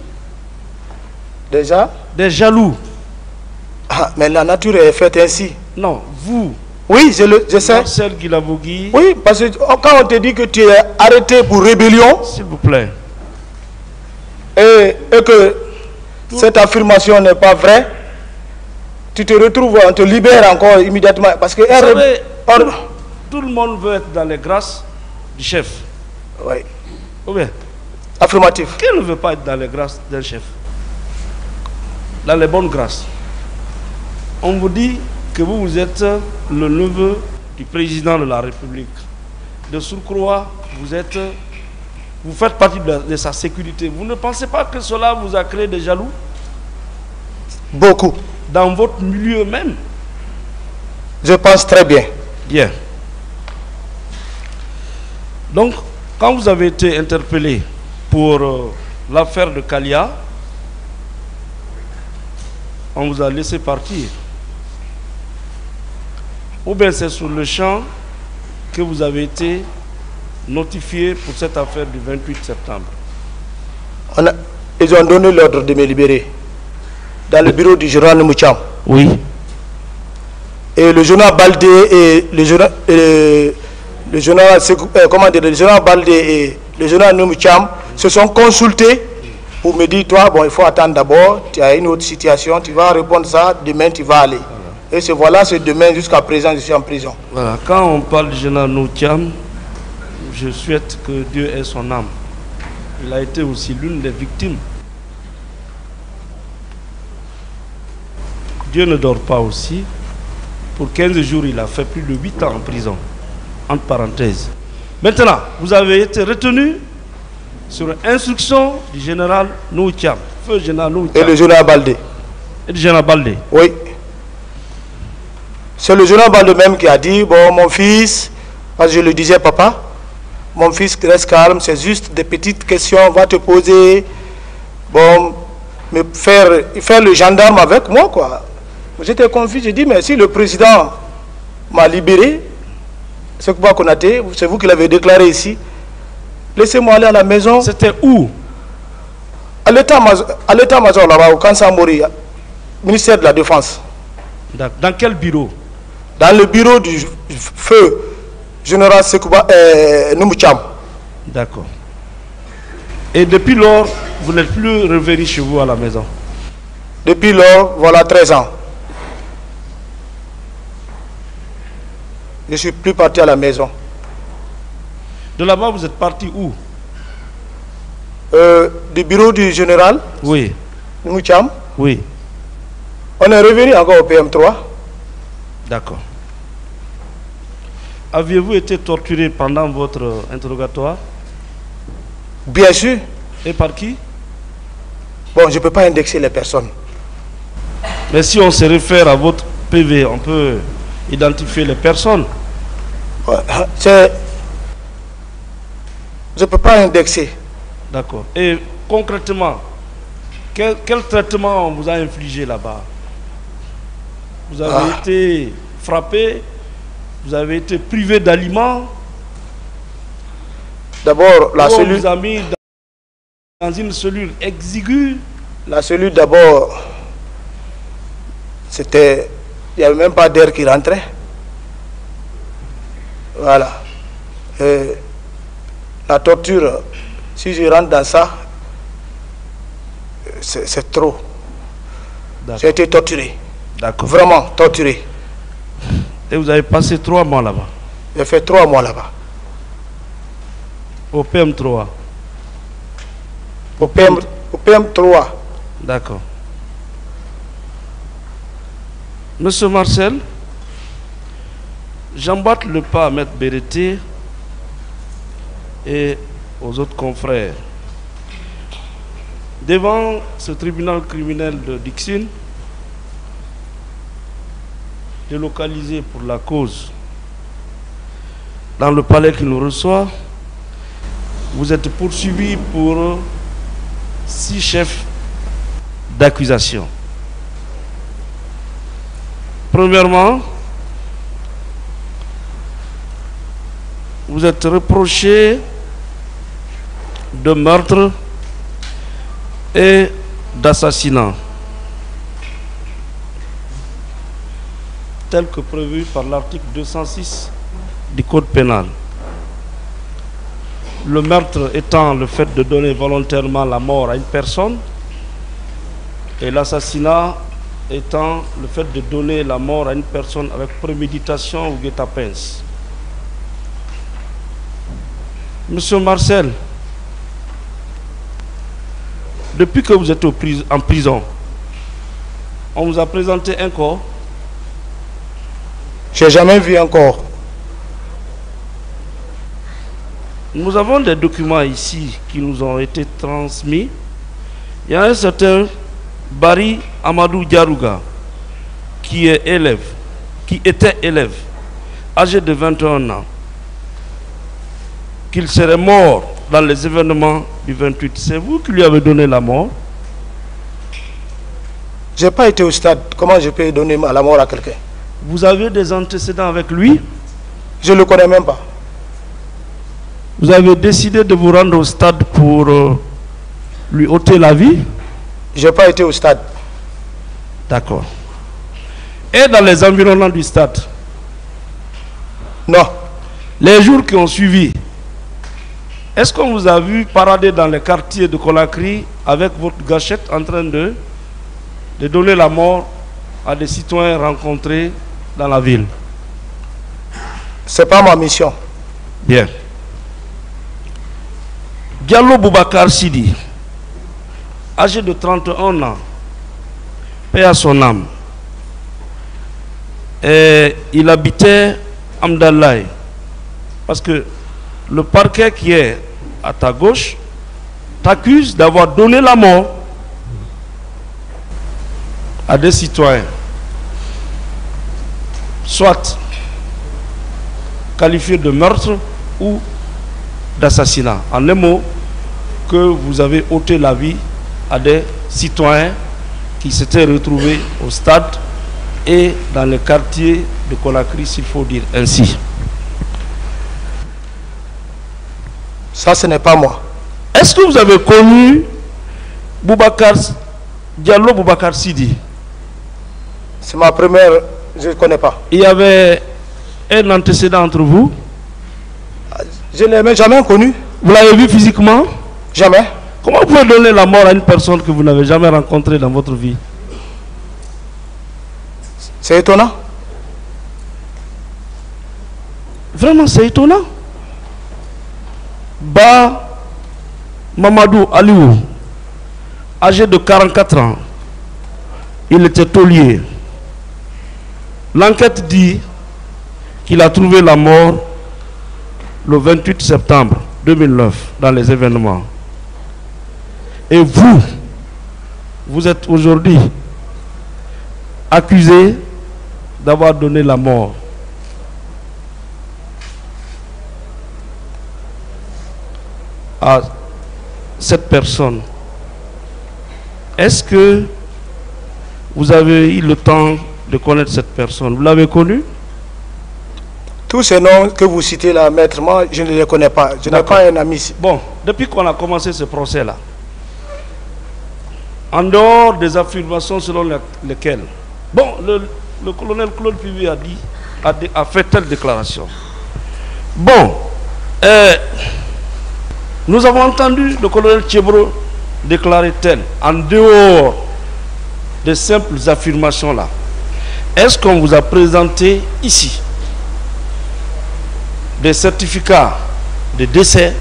Déjà? Des jaloux. Ah, mais la nature est faite ainsi. Non, vous. Oui, je sais. Marcel Guilavogui. Oui, parce que quand on te dit que tu es arrêté pour rébellion, s'il vous plaît, et que cette affirmation n'est pas vraie, tu te retrouves, on te libère encore immédiatement. Parce que vous savez, tout le monde veut être dans les grâces du chef. Oui. Ou bien? Affirmatif. Qui ne veut pas être dans les grâces d'un chef? Dans les bonnes grâces. On vous dit que vous êtes le neveu du président de la République. De surcroît, vous faites partie de sa sécurité. Vous ne pensez pas que cela vous a créé des jaloux? Beaucoup. Dans votre milieu même? Je pense très bien. Bien. Donc, quand vous avez été interpellé pour l'affaire de Kalia, on vous a laissé partir. Ou bien c'est sur le champ que vous avez été notifié pour cette affaire du 28 septembre. Ils ont donné l'ordre de me libérer dans le bureau du général Noumoucham. Oui. Et le général Baldé et le général Baldé et le général Noumoucham se sont consultés pour me dire, toi, bon, il faut attendre d'abord, tu as une autre situation, tu vas répondre ça, demain tu vas aller. Et voilà, c'est demain, jusqu'à présent, je suis en prison. Voilà, quand on parle du général Noutiam, je souhaite que Dieu ait son âme. Il a été aussi l'une des victimes. Dieu ne dort pas aussi. Pour 15 jours, il a fait plus de 8 ans en prison. Entre parenthèses. Maintenant, vous avez été retenu sur instruction du général Noutiam. Feu général Noutiam. Et le général Baldé. Et le général Baldé. Oui. C'est le général Baldé même qui a dit, bon, mon fils, parce que je le disais, papa, mon fils, reste calme, c'est juste des petites questions, on va te poser, bon, mais faire le gendarme avec moi, quoi. J'étais confus, j'ai dit, mais si le président m'a libéré, c'est quoi Konaté, c'est vous qui l'avez déclaré ici, laissez-moi aller à la maison. C'était où? À l'état-major là-bas, au Kansamori, ministère de la Défense. Dans quel bureau? Dans le bureau du feu général Sekouba Noumoucham. D'accord. Et depuis lors, vous n'êtes plus revenu chez vous à la maison? Depuis lors, voilà 13 ans. Je ne suis plus parti à la maison. De là-bas, vous êtes parti où? Du bureau du général Oui. Noumoucham. Oui. On est revenu encore au PM3. D'accord. Aviez-vous été torturé pendant votre interrogatoire? Bien sûr. Et par qui? Bon, je ne peux pas indexer les personnes. Mais si on se réfère à votre PV, on peut identifier les personnes. Je ne peux pas indexer. D'accord. Et concrètement, quel traitement on vous a infligé là-bas? Vous avez été frappé, vous avez été privé d'aliments. D'abord, la On cellule. vous a mis dans une cellule exiguë. La cellule, d'abord, c'était. Il n'y avait même pas d'air qui rentrait. Voilà. Et la torture, si je rentre dans ça, c'est trop. J'ai été torturé. D'accord. Vraiment torturé. Et vous avez passé 3 mois là-bas? J'ai fait 3 mois là-bas. Au PM3? Au PM3. D'accord. Monsieur Marcel, j'emboîte le pas à Maître Béreté et aux autres confrères. Devant ce tribunal criminel de Dixine, délocalisé pour la cause dans le palais qui nous reçoit, vous êtes poursuivi pour 6 chefs d'accusation. Premièrement, vous êtes reproché de meurtre et d'assassinat, tel que prévu par l'article 206 du Code pénal. Le meurtre étant le fait de donner volontairement la mort à une personne, et l'assassinat étant le fait de donner la mort à une personne avec préméditation ou guet-apens. Monsieur Marcel, depuis que vous êtes en prison, on vous a présenté un corps? Je n'ai jamais vu un corps. Nous avons des documents ici qui nous ont été transmis. Il y a un certain Bari Amadou Diarouga qui était élève, âgé de 21 ans, qu'il serait mort dans les événements du 28. C'est vous qui lui avez donné la mort? Je n'ai pas été au stade. Comment je peux donner la mort à quelqu'un? Vous avez des antécédents avec lui? Je ne le connais même pas. Vous avez décidé de vous rendre au stade pour lui ôter la vie? Je n'ai pas été au stade. D'accord. Et dans les environnements du stade? Non. Les jours qui ont suivi, Est-ce qu'on vous a vu parader dans les quartiers de Conakry avec votre gâchette en train de donner la mort à des citoyens rencontrés dans la ville? Ce n'est pas ma mission. Bien. Diallo Boubacar Sidi, âgé de 31 ans, paix à son âme. Et il habitait Amdalaï. Parce que le parquet qui est à ta gauche t'accuse d'avoir donné la mort à des citoyens, soit qualifiés de meurtre ou d'assassinat. En un mot, que vous avez ôté la vie à des citoyens qui s'étaient retrouvés au stade et dans le quartier de Conakry, s'il faut dire ainsi. Ça, ce n'est pas moi. Est-ce que vous avez connu Diallo Boubacar Sidi? C'est ma première, je ne connais pas. Il y avait un antécédent entre vous? Je ne l'ai même jamais connu. Vous l'avez vu physiquement? Jamais. Comment vous pouvez donner la mort à une personne que vous n'avez jamais rencontrée dans votre vie? C'est étonnant. Vraiment, c'est étonnant. Ba Mamadou Aliou, âgé de 44 ans, il était taulier. L'enquête dit qu'il a trouvé la mort le 28 septembre 2009 dans les événements. Et vous êtes aujourd'hui accusé d'avoir donné la mort. À cette personne. Est-ce que vous avez eu le temps de connaître cette personne? Vous l'avez connue? Tous ces noms que vous citez là, maître, moi, je ne les connais pas. Je n'ai pas un ami ici. Bon, depuis qu'on a commencé ce procès-là, en dehors des affirmations selon lesquelles, bon, le colonel Claude Pivi a fait telle déclaration. Bon, nous avons entendu le colonel Tchebro déclarer tel, en dehors des simples affirmations là. Est-ce qu'on vous a présenté ici des certificats de décès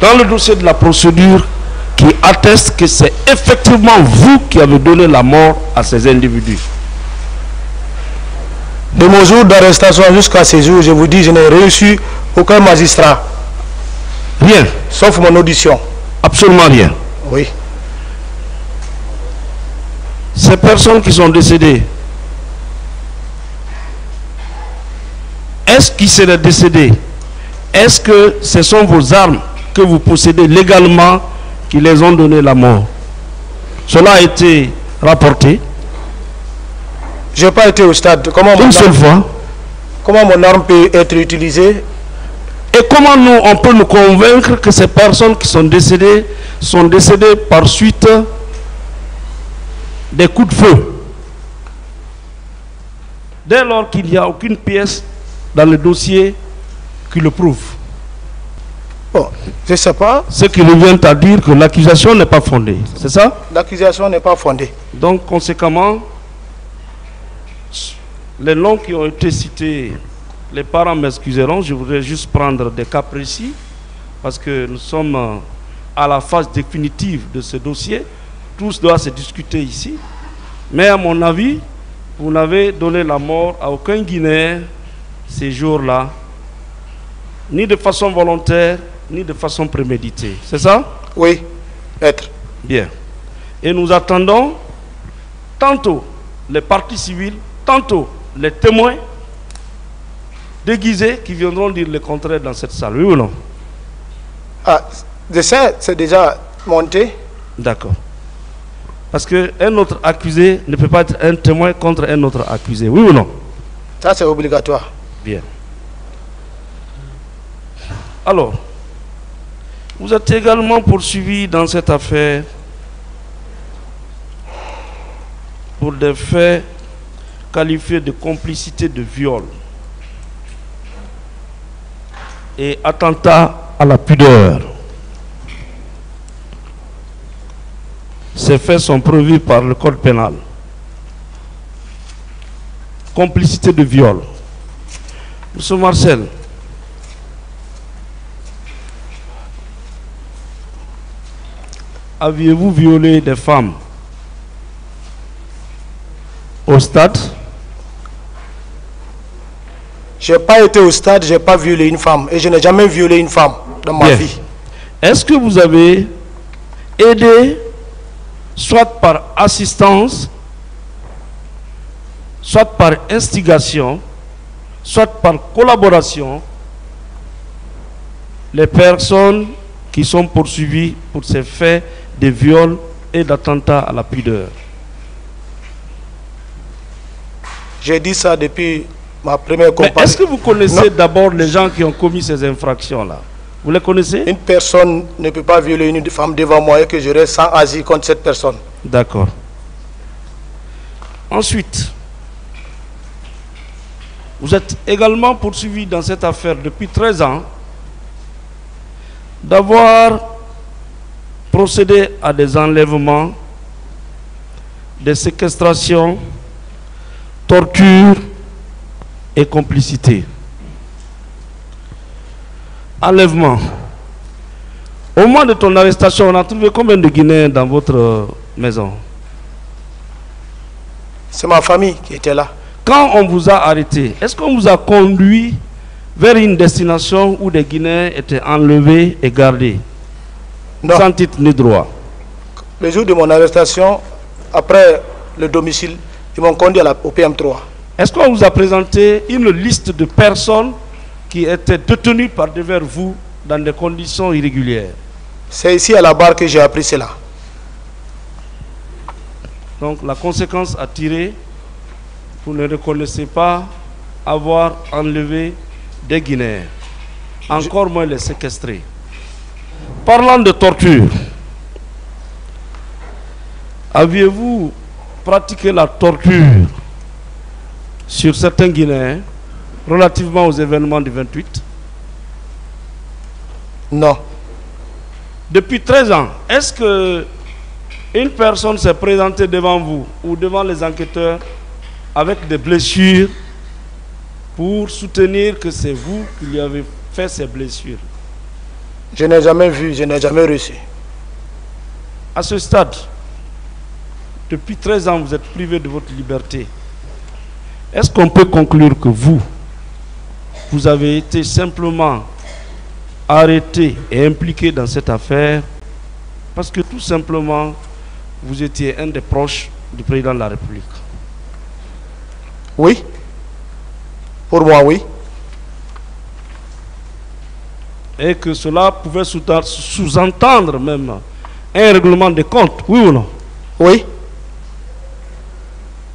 dans le dossier de la procédure qui attestent que c'est effectivement vous qui avez donné la mort à ces individus? De mon jour d'arrestation jusqu'à ce jour, je vous dis, je n'ai reçu aucun magistrat. Rien. Sauf mon audition. Absolument rien. Oui. Ces personnes qui sont décédées, est-ce qu'ils seraient décédés? Est-ce que ce sont vos armes que vous possédez légalement qui les ont donné la mort? Cela a été rapporté. Je n'ai pas été au stade. Une seule fois. Comment mon arme peut être utilisée? Et comment on peut nous convaincre que ces personnes qui sont décédées par suite des coups de feu? Dès lors qu'il n'y a aucune pièce dans le dossier qui le prouve. Bon, je ne sais pas. Ce qui revient à dire que l'accusation n'est pas fondée. C'est ça? L'accusation n'est pas fondée. Donc, conséquemment, les noms qui ont été cités, les parents m'excuseront, je voudrais juste prendre des cas précis, parce que nous sommes à la phase définitive de ce dossier. Tout doit se discuter ici. Mais à mon avis, vous n'avez donné la mort à aucun Guinéen ces jours-là, ni de façon volontaire, ni de façon préméditée. C'est ça? Oui, maître. Bien. Et nous attendons tantôt les parties civiles, tantôt les témoins déguisés qui viendront dire le contraire dans cette salle. Oui ou non? Ah, c'est déjà monté. D'accord. Parce qu'un autre accusé ne peut pas être un témoin contre un autre accusé. Oui ou non? Ça, c'est obligatoire. Bien. Alors, vous êtes également poursuivi dans cette affaire pour des faits qualifiés de complicité de viol. et attentat à la pudeur. Ces faits sont prévus par le code pénal. Complicité de viol. Monsieur Marcel, aviez-vous violé des femmes au stade? Je n'ai pas été au stade, je n'ai pas violé une femme. Et je n'ai jamais violé une femme dans ma vie. Est-ce que vous avez aidé, soit par assistance, soit par instigation, soit par collaboration, les personnes qui sont poursuivies pour ces faits de viol et d'attentat à la pudeur? J'ai dit ça depuis ma première compagnie. Est-ce que vous connaissez d'abord les gens qui ont commis ces infractions-là? Vous les connaissez? Une personne ne peut pas violer une femme devant moi et que je reste sans asile contre cette personne. D'accord. Ensuite, vous êtes également poursuivi dans cette affaire depuis 13 ans d'avoir procédé à des enlèvements, des séquestrations, tortures et complicité. Enlèvement. Au moment de ton arrestation, on a trouvé combien de Guinéens dans votre maison? C'est ma famille qui était là. Quand on vous a arrêté, est-ce qu'on vous a conduit vers une destination où des Guinéens étaient enlevés et gardés? Non. Sans titre ni droit. Le jour de mon arrestation, après le domicile, ils m'ont conduit au PM3. Est-ce qu'on vous a présenté une liste de personnes qui étaient détenues par devers vous dans des conditions irrégulières? C'est ici à la barre que j'ai appris cela. Donc la conséquence à tirer, vous ne reconnaissez pas avoir enlevé des Guinéens, encore moins les séquestrer. Parlant de torture, aviez-vous pratiqué la torture sur certains Guinéens relativement aux événements du 28? Non. Depuis 13 ans, est-ce que une personne s'est présentée devant vous ou devant les enquêteurs avec des blessures pour soutenir que c'est vous qui lui avez fait ces blessures? Je n'ai jamais vu, je n'ai jamais reçu. À ce stade, depuis 13 ans, vous êtes privé de votre liberté. Est-ce qu'on peut conclure que vous avez été simplement arrêté et impliqué dans cette affaire parce que tout simplement, vous étiez un des proches du président de la République? Oui. Pour moi, oui. Et que cela pouvait sous-entendre même un règlement de compte, oui ou non? Oui.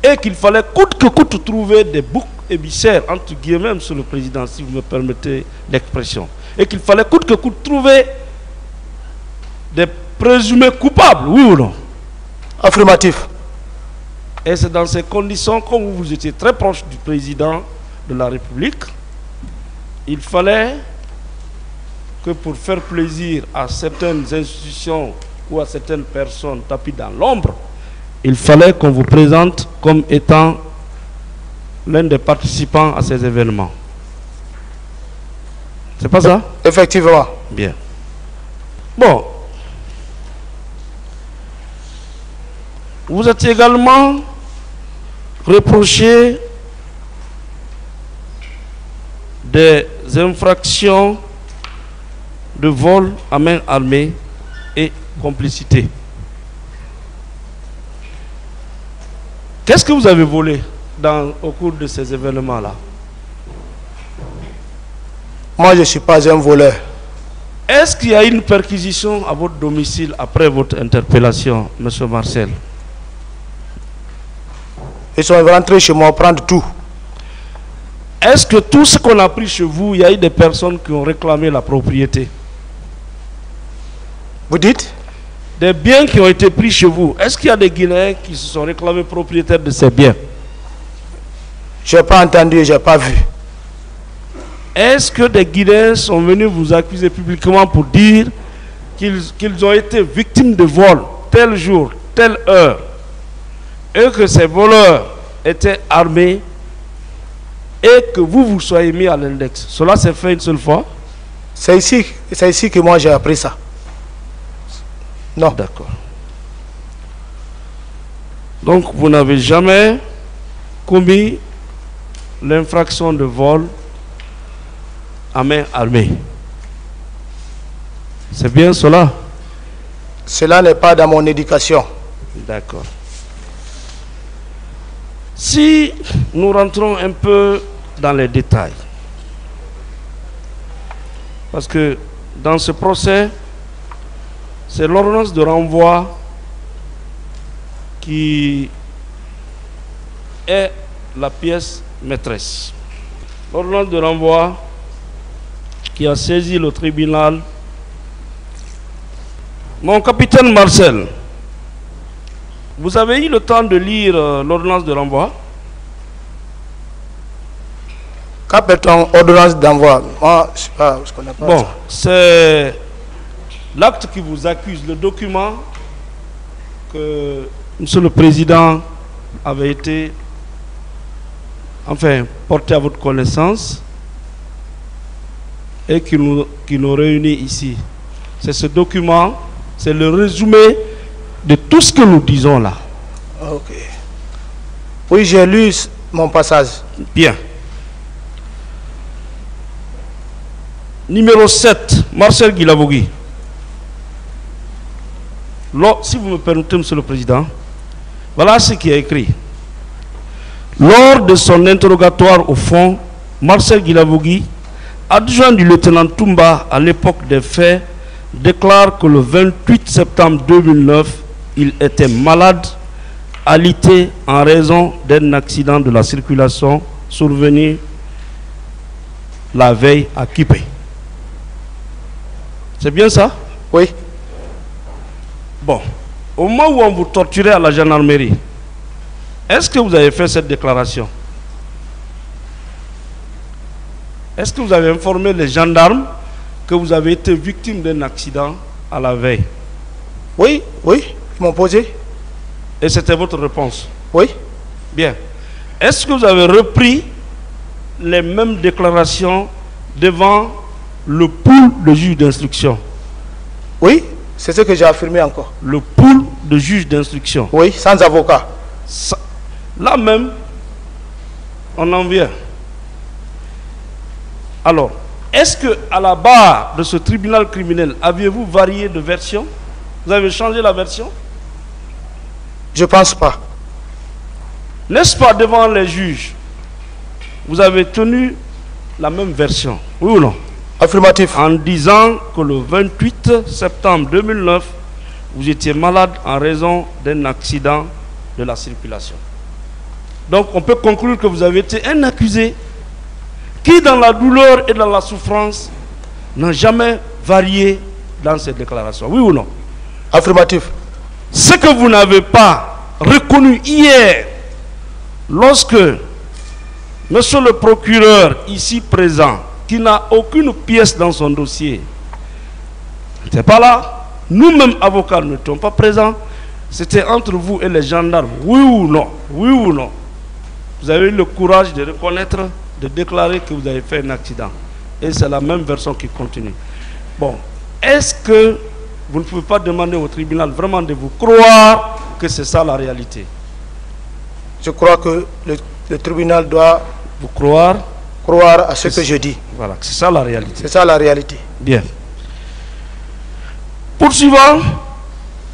Et qu'il fallait coûte que coûte trouver des boucs émissaires, entre guillemets, monsieur le président, si vous me permettez l'expression. Et qu'il fallait coûte que coûte trouver des présumés coupables, oui ou non? Affirmatif. Et c'est dans ces conditions, comme vous étiez très proche du président de la République, il fallait que pour faire plaisir à certaines institutions ou à certaines personnes tapies dans l'ombre, il fallait qu'on vous présente comme étant l'un des participants à ces événements. C'est pas ça? Effectivement. Bien. Bon. Vous êtes également reproché des infractions de vol à main armée et complicité. Qu'est-ce que vous avez volé au cours de ces événements-là? Moi, je ne suis pas un voleur. Est-ce qu'il y a une perquisition à votre domicile après votre interpellation, M. Marcel? Ils sont rentrés chez moi prendre tout. Est-ce que tout ce qu'on a pris chez vous, il y a eu des personnes qui ont réclamé la propriété? Vous dites? Des biens qui ont été pris chez vous. Est-ce qu'il y a des Guinéens qui se sont réclamés propriétaires de ces biens? Je n'ai pas entendu et je n'ai pas vu. est-ce que des Guinéens sont venus vous accuser publiquement pour dire qu'ils ont été victimes de vol tel jour, telle heure, et que ces voleurs étaient armés et que vous soyez mis à l'index? Cela s'est fait une seule fois? C'est ici que moi j'ai appris ça. Non. D'accord. Donc vous n'avez jamais commis l'infraction de vol à main armée. C'est bien cela? Cela n'est pas dans mon éducation. D'accord. Si nous rentrons un peu dans les détails, parce que dans ce procès, c'est l'ordonnance de renvoi qui est la pièce maîtresse. L'ordonnance de renvoi qui a saisi le tribunal. Mon capitaine Marcel, vous avez eu le temps de lire l'ordonnance de renvoi? Qu'appelle-t-on ordonnance d'envoi? Moi, je ne connais pas. Bon, c'est l'acte qui vous accuse, le document que Monsieur le Président avait été, porté à votre connaissance et qui nous réunit ici. C'est ce document, c'est le résumé de tout ce que nous disons là. Ok. Oui, j'ai lu mon passage. Bien. Numéro 7, Marcel Guilavogui. Si vous me permettez, Monsieur le Président, voilà ce qui est écrit. Lors de son interrogatoire au fond, Marcel Guilavogui, adjoint du lieutenant Toumba à l'époque des faits, déclare que le 28 septembre 2009, il était malade, alité en raison d'un accident de la circulation survenu la veille à Kipé. C'est bien ça? Oui. Bon, au moment où on vous torturait à la gendarmerie, est-ce que vous avez fait cette déclaration? Est-ce que vous avez informé les gendarmes que vous avez été victime d'un accident à la veille? Oui, ils m'ont posé. Et c'était votre réponse? Oui. Bien. Est-ce que vous avez repris les mêmes déclarations devant le pool de juge d'instruction? Oui, c'est ce que j'ai affirmé encore. Le pool de juge d'instruction? Oui, sans avocat. Là même, on en vient. Alors, est-ce que à la barre de ce tribunal criminel, aviez-vous varié de version? Vous avez changé la version? Je ne pense pas. N'est-ce pas, devant les juges, vous avez tenu la même version? Oui ou non? Affirmatif. En disant que le 28 septembre 2009, vous étiez malade en raison d'un accident de la circulation. Donc on peut conclure que vous avez été un accusé qui, dans la douleur et dans la souffrance, n'a jamais varié dans ses déclarations. Oui ou non? Affirmatif. Ce que vous n'avez pas reconnu hier, lorsque Monsieur le procureur ici présent, qui n'a aucune pièce dans son dossier, n'était pas là, nous-mêmes avocats n'étions pas présents, c'était entre vous et les gendarmes. Oui ou non? Oui ou non? Vous avez eu le courage de reconnaître, de déclarer que vous avez fait un accident. Et c'est la même version qui continue. Bon, est-ce que vous ne pouvez pas demander au tribunal vraiment de vous croire que c'est ça la réalité? Je crois que le tribunal doit vous croire à ce que je dis. Voilà, c'est ça la réalité. C'est ça la réalité. Bien. Poursuivant,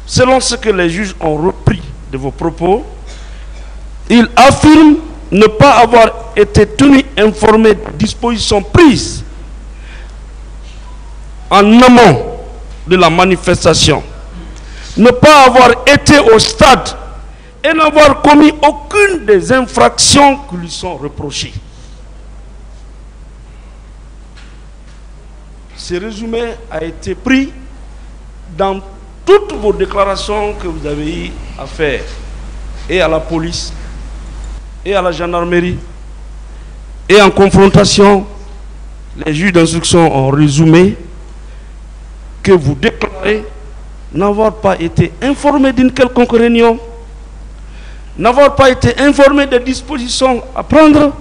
selon ce que les juges ont repris de vos propos, ils affirment ne pas avoir été tenus informés des dispositions prises en amont de la manifestation, ne pas avoir été au stade et n'avoir commis aucune des infractions qui lui sont reprochées. Ce résumé a été pris dans toutes vos déclarations que vous avez eu à faire, et à la police, et à la gendarmerie, et en confrontation, les juges d'instruction ont résumé que vous déclarez n'avoir pas été informé d'une quelconque réunion, n'avoir pas été informé des dispositions à prendre,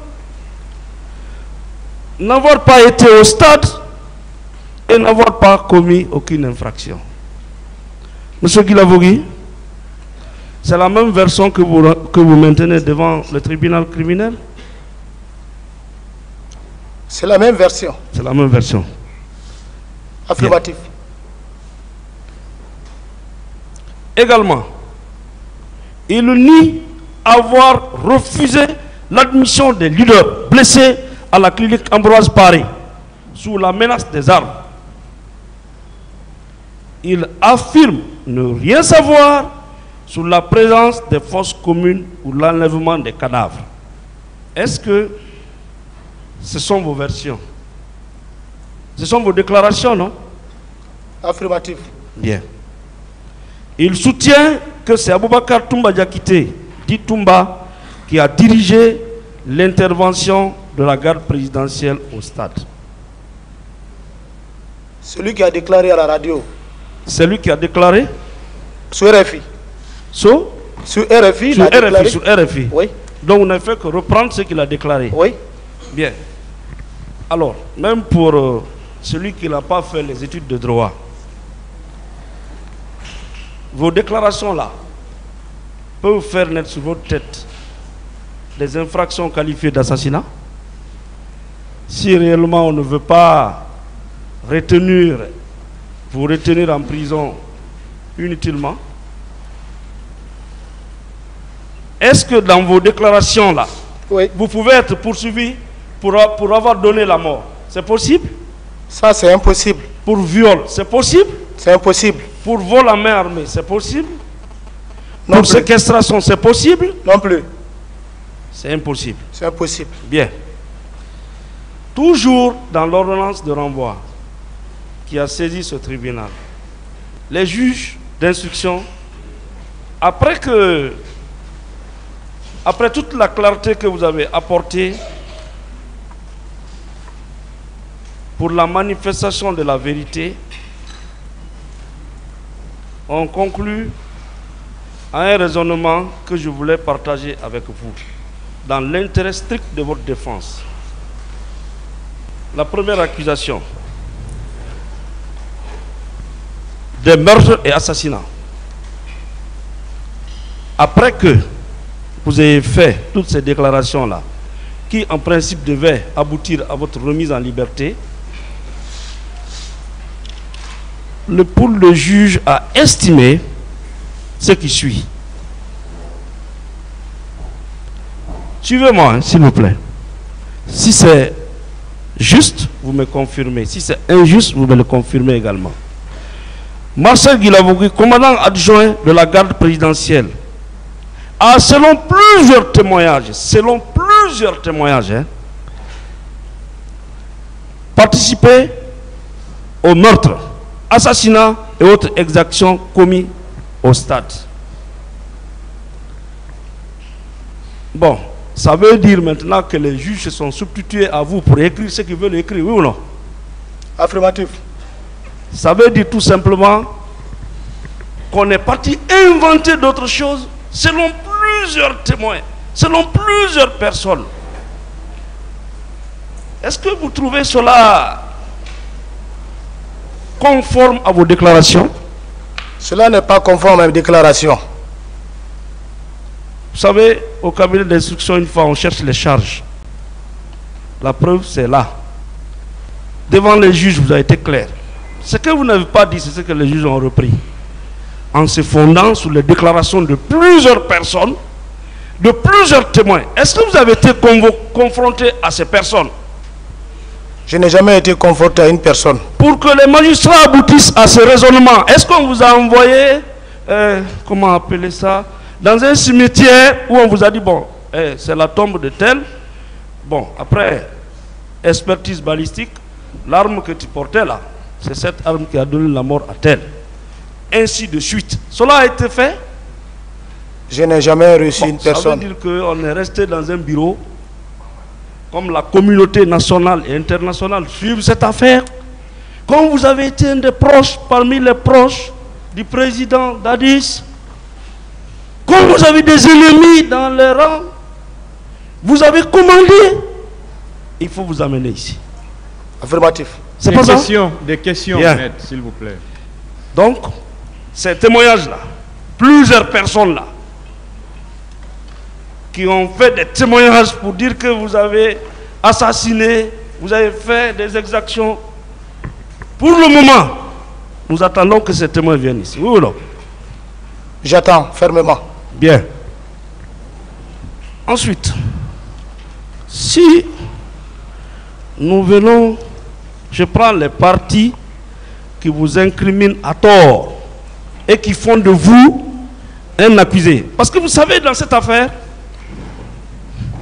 n'avoir pas été au stade et n'avoir pas commis aucune infraction. Monsieur Guilavogui, c'est la même version que vous maintenez devant le tribunal criminel? C'est la même version. C'est la même version. Affirmatif. Également, il nie avoir refusé l'admission des leaders blessés à la clinique Ambroise Paré sous la menace des armes. Il affirme ne rien savoir sur la présence des fosses communes ou l'enlèvement des cadavres. Est-ce que ce sont vos versions? Ce sont vos déclarations, non? Affirmatif. Bien. Il soutient que c'est Aboubakar Toumba Diakité, dit Toumba, qui a dirigé l'intervention de la garde présidentielle au stade. Celui qui a déclaré à la radio. C'est lui qui a déclaré? Sur RFI. Sur RFI, il a déclaré. Sur RFI. Oui. Donc on n'a fait que reprendre ce qu'il a déclaré. Oui. Bien. Alors, même pour celui qui n'a pas fait les études de droit, vos déclarations là peuvent faire naître sur votre tête des infractions qualifiées d'assassinat. Si réellement on ne veut pas vous retenir en prison inutilement, est-ce que dans vos déclarations là, oui, vous pouvez être poursuivi pour avoir donné la mort? C'est possible? Ça, c'est impossible. Pour viol, c'est possible? C'est impossible. Pour vol à main armée, c'est possible? Non Pour plus. séquestration, c'est possible? Non plus. C'est impossible. C'est impossible. Bien. Toujours dans l'ordonnance de renvoi qui a saisi ce tribunal, les juges d'instruction, après toute la clarté que vous avez apportée pour la manifestation de la vérité, on conclut à un raisonnement que je voulais partager avec vous, dans l'intérêt strict de votre défense. La première accusation, des meurtres et assassinats. Après que vous ayez fait toutes ces déclarations-là, qui en principe devaient aboutir à votre remise en liberté, le juge a estimé ce qui suit. Suivez-moi, hein, s'il vous plaît. Si c'est juste, vous me confirmez. Si c'est injuste, vous me le confirmez également. Marcel Guilavogui, commandant adjoint de la garde présidentielle, a, selon plusieurs témoignages, participé au meurtre, assassinat et autres exactions commis au stade. Bon, ça veut dire maintenant que les juges se sont substitués à vous pour écrire ce qu'ils veulent écrire, oui ou non? Affirmatif. Ça veut dire tout simplement qu'on est parti inventer d'autres choses selon plusieurs témoins, selon plusieurs personnes. Est-ce que vous trouvez cela conforme à vos déclarations? Cela n'est pas conforme à mes déclarations. Vous savez, au cabinet d'instruction, une fois on cherche les charges. La preuve, c'est là. Devant les juges, vous avez été clair. Ce que vous n'avez pas dit, c'est ce que les juges ont repris. En se fondant sur les déclarations de plusieurs personnes, de plusieurs témoins. Est-ce que vous avez été confronté à ces personnes? Je n'ai jamais été confronté à une personne. Pour que les magistrats aboutissent à ce raisonnement, est-ce qu'on vous a envoyé, comment appeler ça, dans un cimetière où on vous a dit, bon, c'est la tombe de tel. Bon, après, expertise balistique, l'arme que tu portais là, c'est cette arme qui a donné la mort à tel. Ainsi de suite. Cela a été fait? Je n'ai jamais reçu une personne. Ça veut dire qu'on est resté dans un bureau, comme la communauté nationale et internationale, suivent cette affaire. Comme vous avez été un des proches, parmi les proches du président Dadis, comme vous avez des ennemis dans les rangs, vous avez commandé, il faut vous amener ici. Affirmatif. C'est pas ça? Des questions, Bien. maître, s'il vous plaît. Donc, ces témoignages-là, plusieurs personnes là, qui ont fait des témoignages pour dire que vous avez assassiné, vous avez fait des exactions. Pour le moment, nous attendons que ces témoins viennent ici. Oui ou non? J'attends fermement. Bien. Ensuite, si nous venons, je prends les partis qui vous incriminent à tort et qui font de vous un accusé. Parce que vous savez, dans cette affaire,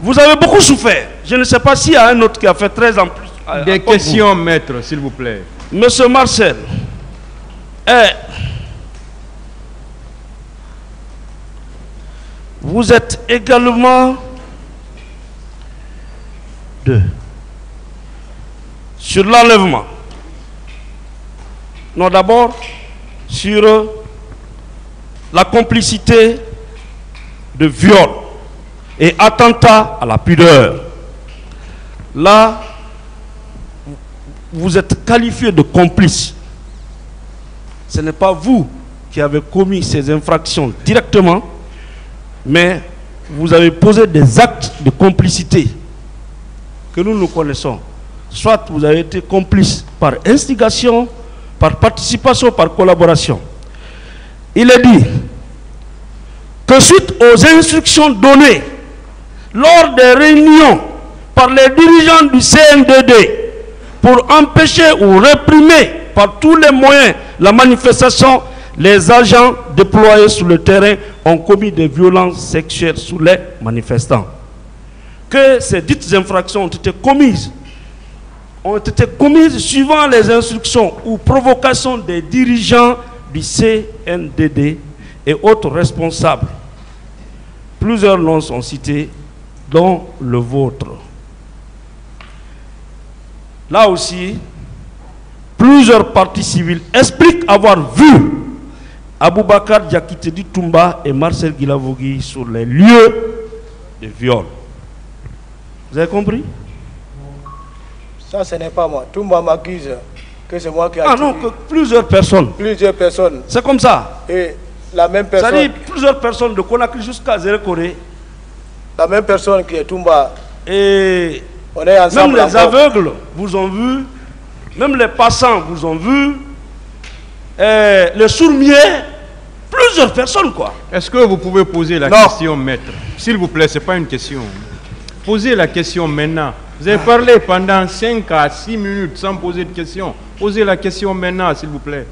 vous avez beaucoup souffert. Je ne sais pas s'il y a un autre qui a fait 13 ans plus. Des questions, maître, s'il vous plaît. Monsieur Marcel, vous êtes également sur l'enlèvement. Non, d'abord sur la complicité de viol et attentat à la pudeur. Là, vous êtes qualifié de complice. Ce n'est pas vous qui avez commis ces infractions directement, mais vous avez posé des actes de complicité que nous connaissons. Soit vous avez été complice par instigation, par participation, par collaboration. Il est dit que suite aux instructions données lors des réunions par les dirigeants du CNDD pour empêcher ou réprimer par tous les moyens la manifestation, les agents déployés sur le terrain ont commis des violences sexuelles sur les manifestants. Que ces dites infractions ont été commises suivant les instructions ou provocations des dirigeants du CNDD et autres responsables. Plusieurs noms sont cités, dont le vôtre. Là aussi, plusieurs parties civiles expliquent avoir vu Aboubakar Diakité Toumba et Marcel Guilavogui sur les lieux de viol. Vous avez compris? Ça, ce n'est pas moi. Toumba m'accuse que c'est moi qui ai Ah non, que plusieurs personnes. Plusieurs personnes. C'est comme ça. Et la même personne. C'est-à-dire plusieurs personnes de Conakry jusqu'à Zérekoré. La même personne qui est Toumba. Et on est ensemble. Même les aveugles vous ont vu. Même les passants vous ont vu. Les sourds-muets. Plusieurs personnes, quoi. Est-ce que vous pouvez poser la question, maître? S'il vous plaît, ce n'est pas une question. Posez la question maintenant. Vous avez parlé pendant 5 à 6 minutes sans poser de questions. Posez la question maintenant, s'il vous plaît.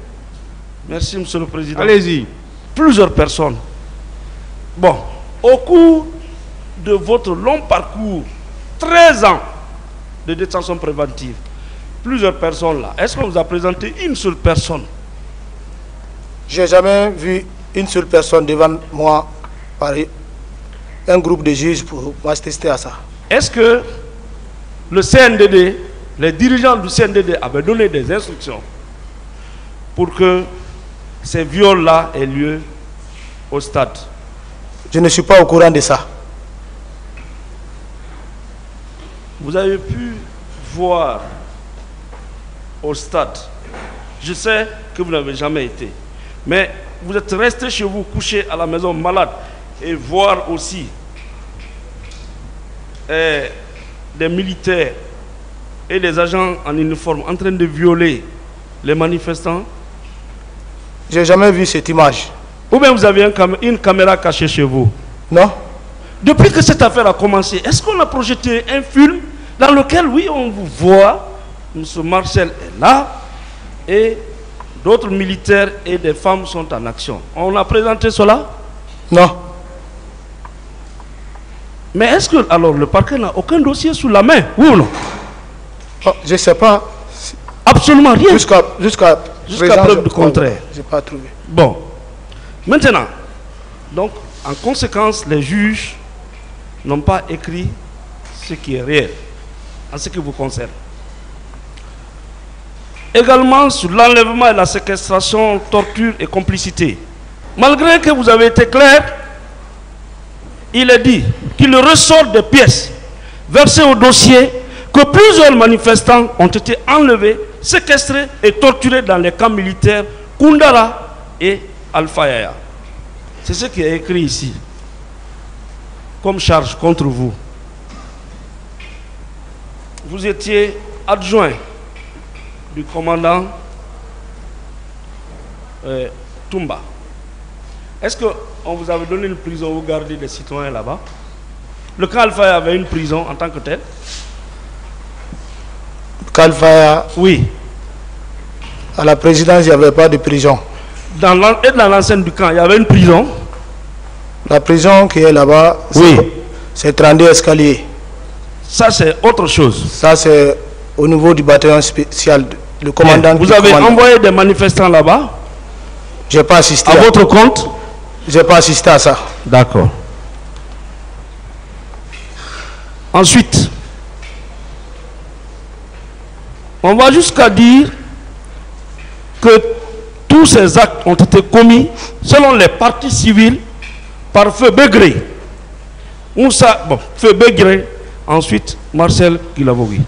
Merci, Monsieur le Président. Allez-y. Plusieurs personnes. Bon, au cours de votre long parcours, 13 ans de détention préventive, plusieurs personnes là, est-ce qu'on vous a présenté une seule personne? J'ai jamais vu une seule personne devant moi par un groupe de juges pour m'assister à ça. Est-ce que le CNDD, les dirigeants du CNDD avaient donné des instructions pour que ces viols-là aient lieu au stade? Je ne suis pas au courant de ça. Vous avez pu voir au stade. Je sais que vous n'avez jamais été. Mais vous êtes resté chez vous, couché à la maison malade, et voir aussi des militaires et des agents en uniforme en train de violer les manifestants? Je n'ai jamais vu cette image. Ou bien vous avez une caméra cachée chez vous? Non. Depuis que cette affaire a commencé, est-ce qu'on a projeté un film dans lequel, oui, on vous voit, M. Marcel est là, et d'autres militaires et des femmes sont en action? On a présenté cela? Non. Mais est-ce que alors le parquet n'a aucun dossier sous la main, oui ou non? Oh, je ne sais pas. Absolument rien. Jusqu'à preuve du contraire. Je n'ai pas trouvé. Bon. Maintenant, donc, en conséquence, les juges n'ont pas écrit ce qui est réel. en ce qui vous concerne. Également sur l'enlèvement et la séquestration, torture et complicité. Malgré que vous avez été clair, il est dit qu'il ressort des pièces versées au dossier que plusieurs manifestants ont été enlevés, séquestrés et torturés dans les camps militaires Koundara et Alpha Yaya. C'est ce qui est écrit ici comme charge contre vous. Vous étiez adjoint du commandant Toumba. Est-ce qu'on vous avait donné une prison où vous gardez des citoyens là-bas? Le camp Alpha avait une prison en tant que tel? Alpha, oui. À la présidence, il n'y avait pas de prison. Dans l'enceinte du camp, il y avait une prison? La prison qui est là-bas, oui, c'est 32 escaliers. Ça, c'est autre chose. Ça, c'est au niveau du bataillon spécial. Le commandant. Vous avez envoyé des manifestants là-bas? Je n'ai pas assisté. À votre compte? Je n'ai pas assisté à ça. D'accord. Ensuite, on va jusqu'à dire que tous ces actes ont été commis selon les parties civiles par Feu Begré. Feu Begré, ensuite Marcel Guilavogui.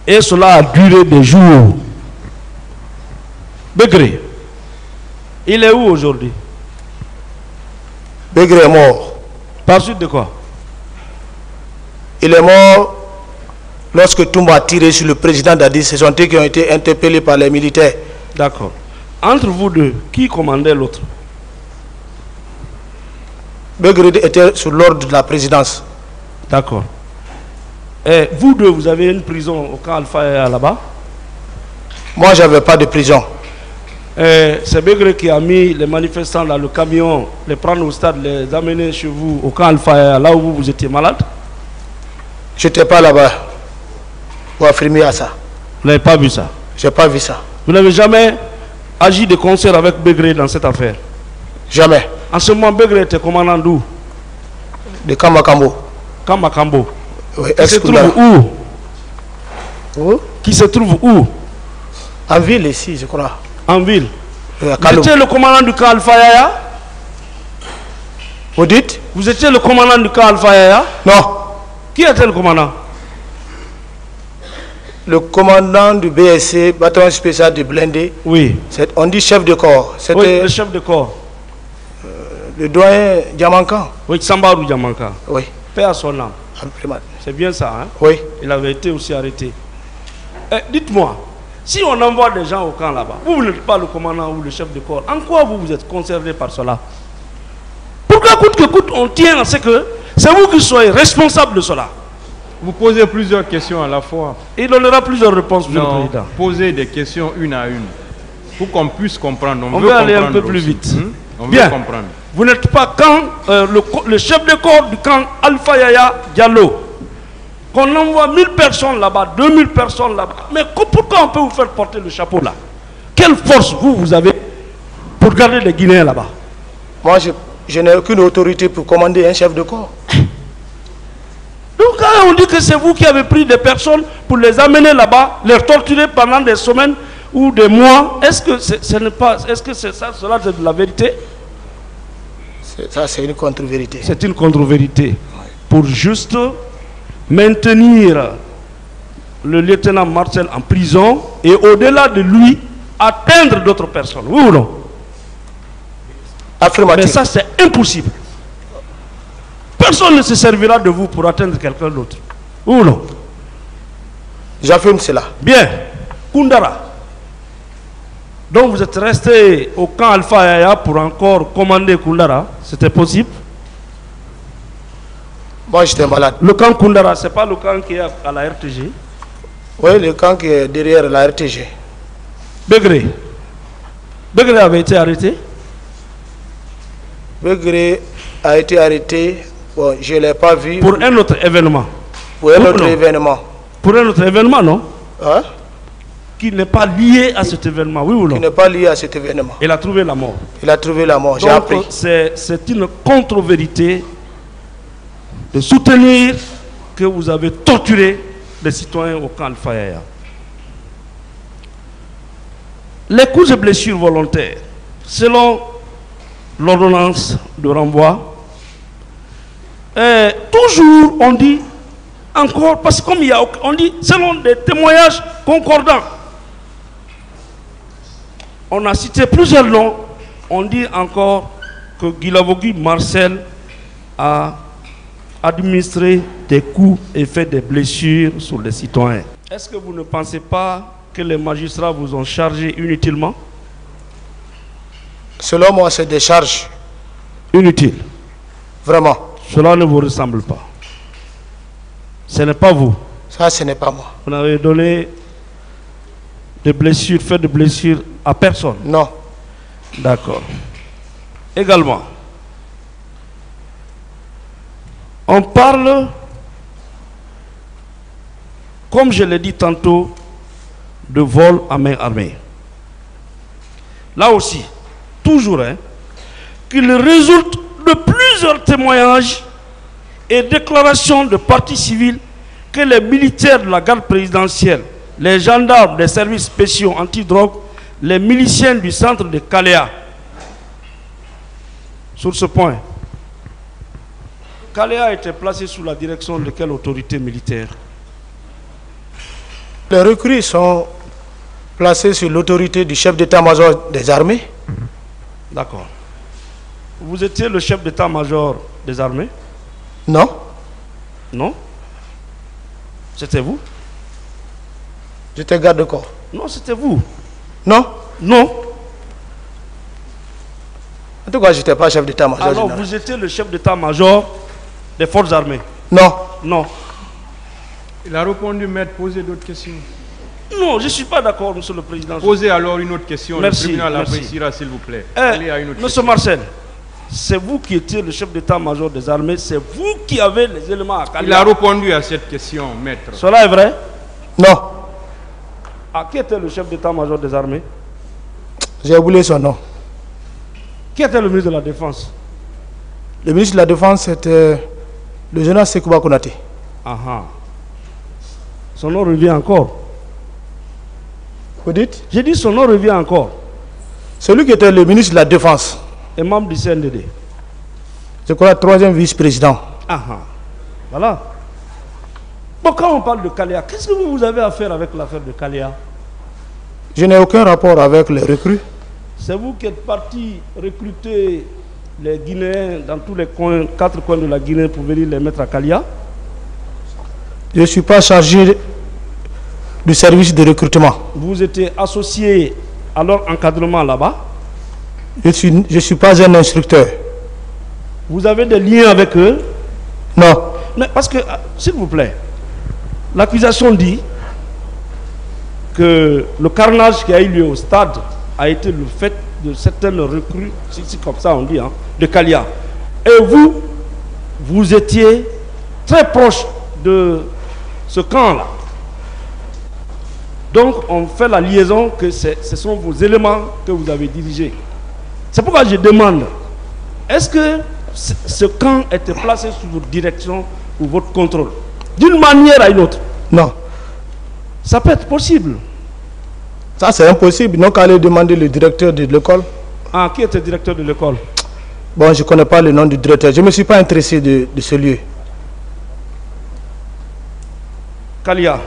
Et cela a duré des jours. Begré, il est où aujourd'hui? Begré est mort. Par suite de quoi? Il est mort lorsque Toumba a tiré sur le président d'Addis. Ce sont eux qui ont été interpellés par les militaires. D'accord. Entre vous deux, qui commandait l'autre? Begré était sur l'ordre de la présidence. D'accord. Et vous deux, vous avez une prison au camp Alpha là-bas? Moi, je n'avais pas de prison. C'est Begré qui a mis les manifestants dans le camion, les prendre au stade, les amener chez vous au camp Alpha, là où vous étiez malade? Je n'étais pas là-bas pour affirmer à ça. Vous n'avez pas vu ça? Je n'ai pas vu ça. Vous n'avez jamais agi de concert avec Begré dans cette affaire? Jamais. En ce moment, Begré était commandant d'où? De Kamakambo. Kamakambo. Oui, qui se trouve où? Où? Qui se trouve où? En ville ici, je crois. En ville. Oui, vous étiez le commandant du camp Alpha Yaya? Vous dites? Vous étiez le commandant du camp Alpha Yaya? Non. Qui était le commandant? Le commandant du BSC, bataillon spécial de Blindé. Oui. On dit chef de corps. Oui, le chef de corps. Le doyen Diamankan. Oui, Sambarou Diamankan. Oui. Paix à son âme. C'est bien ça, hein? Oui. Il avait été aussi arrêté. Dites-moi, si on envoie des gens au camp là-bas, vous n'êtes pas le commandant ou le chef de corps, en quoi vous êtes concerné par cela? Pourquoi coûte que coûte on tient à ce que c'est vous qui soyez responsable de cela? Vous posez plusieurs questions à la fois. Il donnera plusieurs réponses, Monsieur le Président. Posez des questions une à une pour qu'on puisse comprendre. On veut aller un peu plus vite. On bien. veut comprendre. Vous n'êtes pas quand le chef de corps du camp Alpha Yaya Diallo, qu'on envoie 1000 personnes là-bas, 2000 personnes là-bas. Mais pourquoi on peut vous faire porter le chapeau là? Quelle force vous avez pour garder les Guinéens là-bas? Moi, je n'ai aucune autorité pour commander un chef de corps. Donc quand on dit que c'est vous qui avez pris des personnes pour les amener là-bas, les torturer pendant des semaines ou des mois, est-ce que cela c'est de la vérité? Ça, c'est une contre-vérité. C'est une contre-vérité. Pour juste maintenir le lieutenant Marcel en prison et au-delà de lui, atteindre d'autres personnes. Oui ou non? Affirmatif. Mais ça, c'est impossible. Personne ne se servira de vous pour atteindre quelqu'un d'autre. Oui ou non? J'affirme cela. Bien. Koundara. Donc vous êtes resté au camp Alpha Yaya pour encore commander Koundara. C'était possible? Moi, j'étais malade. Le camp Koundara, ce n'est pas le camp qui est à la RTG? Oui, le camp qui est derrière la RTG. Begré. Begré avait été arrêté? Begré a été arrêté. Bon, je ne l'ai pas vu. Pour un autre événement? Pour un autre événement. Pour un autre événement, non? Hein? Qui n'est pas lié à cet événement, oui ou non? Qui n'est pas lié à cet événement. Il a trouvé la mort. Il a trouvé la mort, j'ai appris. C'est une contre-vérité de soutenir que vous avez torturé les citoyens au camp Al-Fayaya. Les coups et blessures volontaires, selon l'ordonnance de renvoi, toujours on dit encore, parce que comme il y a, on dit selon des témoignages concordants, on a cité plusieurs noms, on dit encore que Guilavogui Marcel a administré des coups et fait des blessures sur les citoyens. Est-ce que vous ne pensez pas que les magistrats vous ont chargé inutilement? Selon moi, c'est des charges Inutiles. Vraiment. Cela ne vous ressemble pas. Ce n'est pas vous. Ça, ce n'est pas moi. Vous n'avez donné de blessures, fait de blessures à personne. Non. D'accord. Également, on parle, comme je l'ai dit tantôt, de vol à main armée. Là aussi, toujours, qu'il résulte de plusieurs témoignages et déclarations de parties civiles que les militaires de la garde présidentielle, les gendarmes des services spéciaux anti-drogue, les miliciens du centre de Kaléa. Sur ce point, Kaléa a été placé sous la direction de quelle autorité militaire? Les recrues sont placés sur l'autorité du chef d'état-major des armées. D'accord. Vous étiez le chef d'état-major des armées? Non. Non? C'était vous? J'étais garde-corps. Non, c'était vous. Non. Non. En tout cas, je n'étais pas chef d'état-major. Alors, vous étiez le chef d'état-major des forces armées? Non. Non. Il a répondu, maître, posez d'autres questions. Non, je ne suis pas d'accord, monsieur le président. Posez alors une autre question. Merci, le tribunal merci. appréciera, s'il vous plaît. Allez à une autre Monsieur question. Marcel, c'est vous qui étiez le chef d'état-major des armées, c'est vous qui avez les éléments à Kaléa. Il a répondu à cette question, maître. Cela est vrai? Non. Qui était le chef d'état-major des armées? J'ai oublié son nom. Qui était le ministre de la Défense? Le ministre de la Défense, c'était le général Sekouba Konaté. Ah. Son nom revient encore. Vous dites? J'ai dit son nom revient encore. Celui qui était le ministre de la Défense. Et membre du CNDD. Je crois, troisième vice-président. Voilà. Bon, quand on parle de Kaléa, qu'est-ce que vous avez à faire avec l'affaire de Kaléa? Je n'ai aucun rapport avec les recrues. C'est vous qui êtes parti recruter les Guinéens dans tous les coins, 4 coins de la Guinée pour venir les mettre à Kaléa? Je ne suis pas chargé du service de recrutement. Vous étiez associé à leur encadrement là-bas? Je ne suis pas un instructeur. Vous avez des liens avec eux? Non. Mais parce que, s'il vous plaît, l'accusation dit que le carnage qui a eu lieu au stade a été le fait de certaines recrues, si comme ça on dit, de Kaléa. Et vous étiez très proche de ce camp-là. Donc on fait la liaison que ce sont vos éléments que vous avez dirigés. C'est pourquoi je demande, est-ce que ce camp était placé sous votre direction ou votre contrôle? D'une manière à une autre? Non. Ça peut être possible. Ça, c'est impossible. Donc, aller demander le directeur de l'école. Qui était directeur de l'école? Bon, je ne connais pas le nom du directeur. Je ne me suis pas intéressé de ce lieu. Kaléa.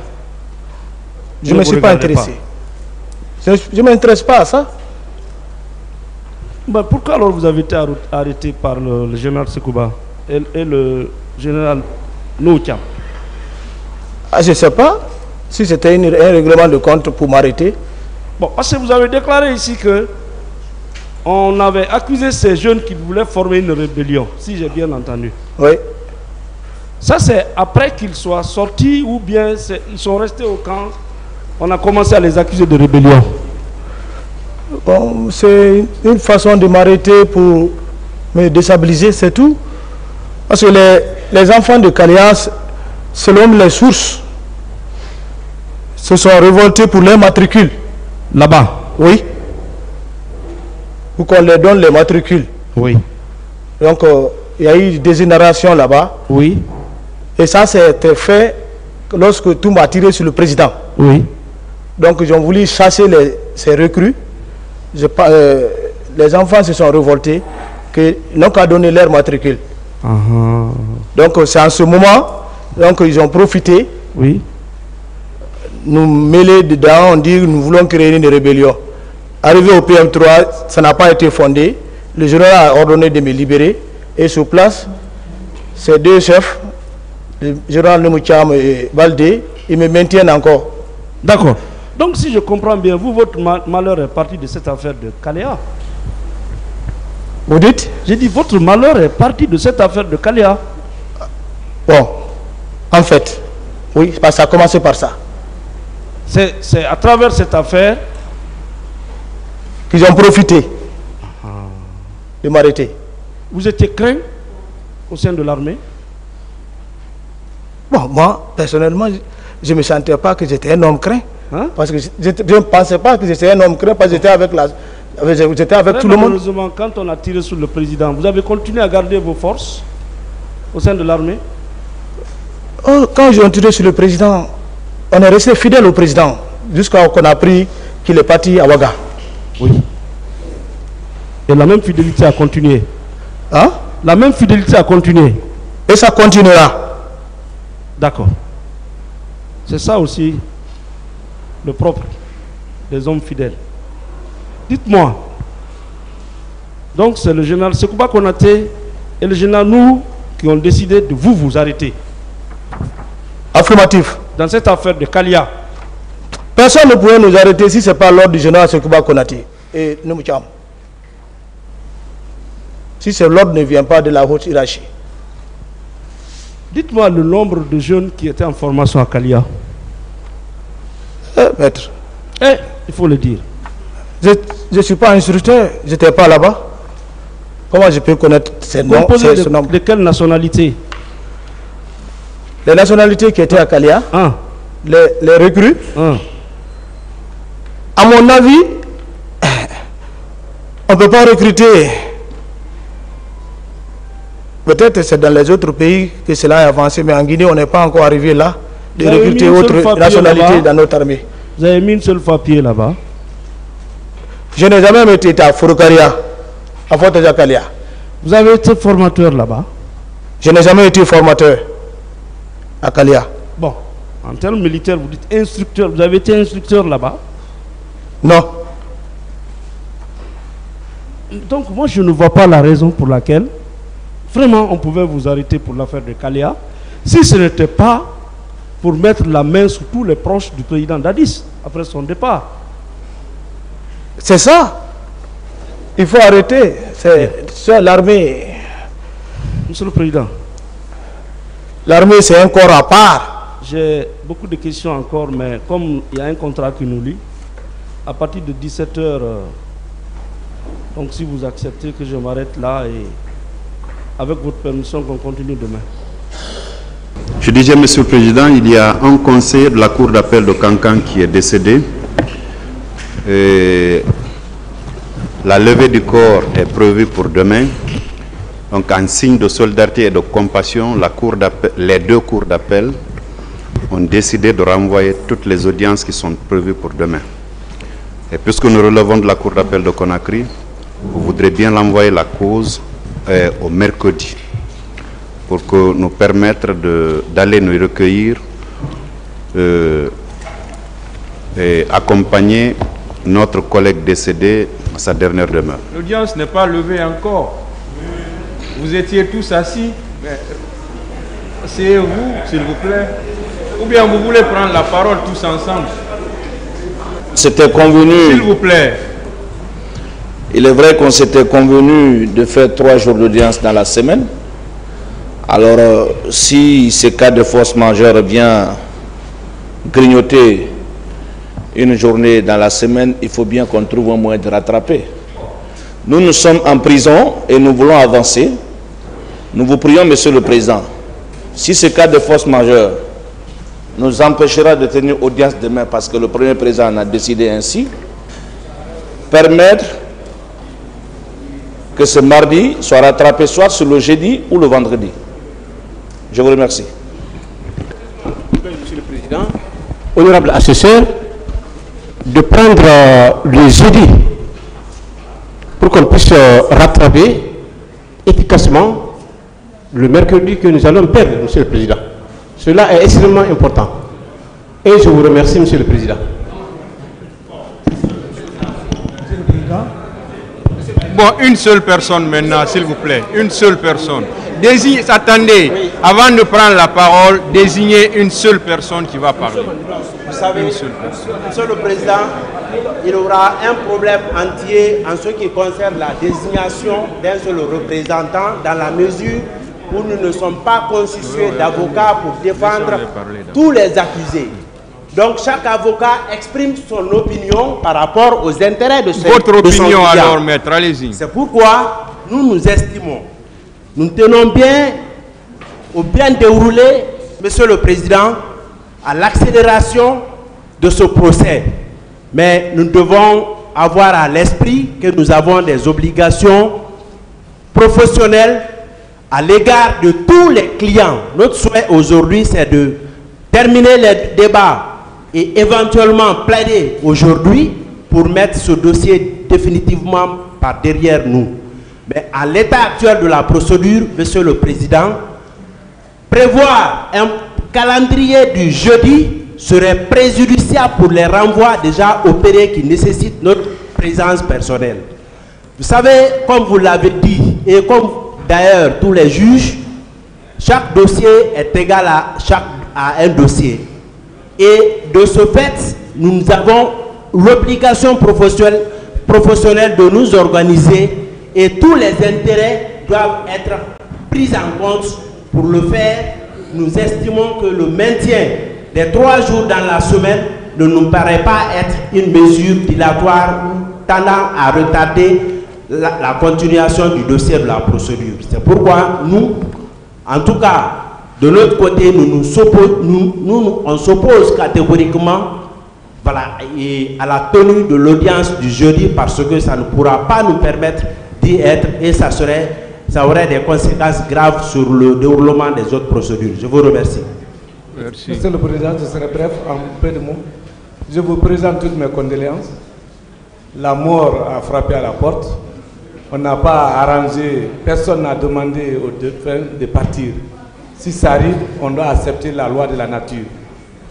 Je ne me suis pas intéressé. Je ne m'intéresse pas à ça. Ben, pourquoi alors vous avez été arrêté par le général Sekouba et le général Noucham? Je ne sais pas si c'était un règlement de compte pour m'arrêter. Bon, parce que vous avez déclaré ici que on avait accusé ces jeunes qui voulaient former une rébellion, si j'ai bien entendu. Oui. Ça, c'est après qu'ils soient sortis ou bien ils sont restés au camp, on a commencé à les accuser de rébellion? Bon, c'est une façon de m'arrêter pour me déstabiliser, c'est tout. Parce que les enfants de Kaléa, selon les sources, se sont révoltés pour les matricules. Là-bas? Oui. Pour qu'on leur donne les matricules. Oui. Donc, il y a eu des générations là-bas. Oui. Et ça, c'était fait lorsque tout m'a tiré sur le président. Oui. Donc, ils ont voulu chasser ces recrues. Les enfants se sont révoltés, qu'ils n'ont qu'à donner leur matricule. Donc, c'est en ce moment, donc, ils ont profité. Oui. Nous mêler dedans, on dit que nous voulons créer une rébellion. Arrivé au PM3, ça n'a pas été fondé. Le général a ordonné de me libérer. Et sur place, ces deux chefs, le général Nemoucham et Baldé, ils me maintiennent encore. D'accord. Donc si je comprends bien, vous, votre malheur est parti de cette affaire de Kaléa. Vous dites? J'ai dit, votre malheur est parti de cette affaire de Kaléa. Bon, en fait, oui, ça a commencé par ça. C'est à travers cette affaire qu'ils ont profité de m'arrêter. Vous étiez craint au sein de l'armée? Bon, moi, personnellement, je ne me sentais pas que j'étais un homme craint. Hein? Parce que je ne pensais pas que j'étais un homme craint, parce que j'étais avec tout le monde. Malheureusement, quand on a tiré sur le président, vous avez continué à garder vos forces au sein de l'armée? Oh, quand j'ai tiré sur le président, on est resté fidèle au président, jusqu'à ce qu'on a appris qu'il est parti à Ouaga. Oui. Et la même fidélité a continué. Hein? La même fidélité a continué. Et ça continuera. D'accord. C'est ça aussi le propre des hommes fidèles. Dites-moi, donc c'est le général Sekouba Konaté et le général nous qui ont décidé de vous arrêter. Affirmatif. Dans cette affaire de Kalia. Personne ne pouvait nous arrêter si ce n'est pas l'ordre du général Sekouba Konaté et Nemoucham. Si ce l'ordre ne vient pas de la haute hiérarchie. Dites-moi le nombre de jeunes qui étaient en formation à Kalia. Maître. Il faut le dire. Je ne suis pas instructeur, je n'étais pas là-bas. Comment je peux connaître ces noms? De quelle nationalité? Les nationalités qui étaient à Kalia, les recrues. À mon avis, on ne peut pas recruter. Peut-être c'est dans les autres pays que cela a avancé, mais en Guinée, on n'est pas encore arrivé là de recruter autres nationalités dans notre armée. Vous avez mis une seule fois pied là-bas? Je n'ai jamais été à Fouroukaria, à Fort-Jakalia. Vous avez été formateur là-bas? Je n'ai jamais été formateur à Kalia. Bon, en termes militaires, vous dites instructeur. Vous avez été instructeur là-bas? Non. Donc moi, je ne vois pas la raison pour laquelle vraiment on pouvait vous arrêter pour l'affaire de Kalia si ce n'était pas pour mettre la main sur tous les proches du président Dadis après son départ. C'est ça. Il faut arrêter. C'est l'armée. Monsieur le Président. L'armée, c'est un corps à part. J'ai beaucoup de questions encore, mais comme il y a un contrat qui nous lie, à partir de 17h, donc si vous acceptez que je m'arrête là et avec votre permission qu'on continue demain. Je disais, Monsieur le Président, il y a un conseiller de la Cour d'appel de Kankan qui est décédé. Et la levée du corps est prévue pour demain. Donc, en signe de solidarité et de compassion, les deux cours d'appel ont décidé de renvoyer toutes les audiences qui sont prévues pour demain. Et puisque nous relevons de la Cour d'appel de Conakry, vous voudrez bien l'envoyer la cause au mercredi pour que nous permettre d'aller nous recueillir et accompagner notre collègue décédé à sa dernière demeure. L'audience n'est pas levée encore. Vous étiez tous assis. Asseyez-vous, s'il vous plaît. Ou bien vous voulez prendre la parole tous ensemble? C'était convenu. S'il vous plaît. Il est vrai qu'on s'était convenu de faire 3 jours d'audience dans la semaine. Alors, si ce cas de force majeure vient grignoter une journée dans la semaine, il faut bien qu'on trouve un moyen de rattraper. Nous sommes en prison et nous voulons avancer. Nous vous prions, Monsieur le Président, si ce cas de force majeure nous empêchera de tenir audience demain parce que le Premier Président en a décidé ainsi, permettre que ce mardi soit rattrapé soit sur le jeudi ou le vendredi. Je vous remercie. Monsieur le Président, honorable assesseur, de prendre le jeudi pour qu'on puisse rattraper efficacement le mercredi que nous allons perdre, Monsieur le Président. Cela est extrêmement important. Et je vous remercie, Monsieur le Président. Monsieur le Président. Bon, une seule personne maintenant, s'il vous plaît. Une seule personne. Attendez, avant de prendre la parole, désignez une seule personne qui va parler. Vous savez, Monsieur le Président, il y aura un problème entier en ce qui concerne la désignation d'un seul représentant dans la mesure où nous ne sommes pas constitués d'avocats pour défendre tous les accusés. Donc chaque avocat exprime son opinion par rapport aux intérêts de son client. Votre opinion alors, maître, allez-y. C'est pourquoi nous estimons, nous tenons bien au bien déroulé, Monsieur le Président, à l'accélération de ce procès. Mais nous devons avoir à l'esprit que nous avons des obligations professionnelles à l'égard de tous les clients. Notre souhait aujourd'hui, c'est de terminer les débats et éventuellement plaider aujourd'hui pour mettre ce dossier définitivement par derrière nous. Mais à l'état actuel de la procédure, Monsieur le Président, prévoir un calendrier du jeudi serait préjudiciable pour les renvois déjà opérés qui nécessitent notre présence personnelle. Vous savez, comme vous l'avez dit, et comme d'ailleurs tous les juges, chaque dossier est égal à un dossier. Et de ce fait, nous avons l'obligation professionnelle de nous organiser et tous les intérêts doivent être pris en compte. Pour le faire, nous estimons que le maintien des 3 jours dans la semaine ne nous paraît pas être une mesure dilatoire tendant à retarder la continuation du dossier de la procédure. C'est pourquoi nous, en tout cas, de notre côté, on s'oppose catégoriquement voilà, et à la tenue de l'audience du jeudi parce que ça ne pourra pas nous permettre d'y être et ça aurait des conséquences graves sur le déroulement des autres procédures. Je vous remercie. Merci. Monsieur le Président, je serai bref en peu de mots. Je vous présente toutes mes condoléances. La mort a frappé à la porte. On n'a pas arrangé, personne n'a demandé aux défunts de partir. Si ça arrive, on doit accepter la loi de la nature.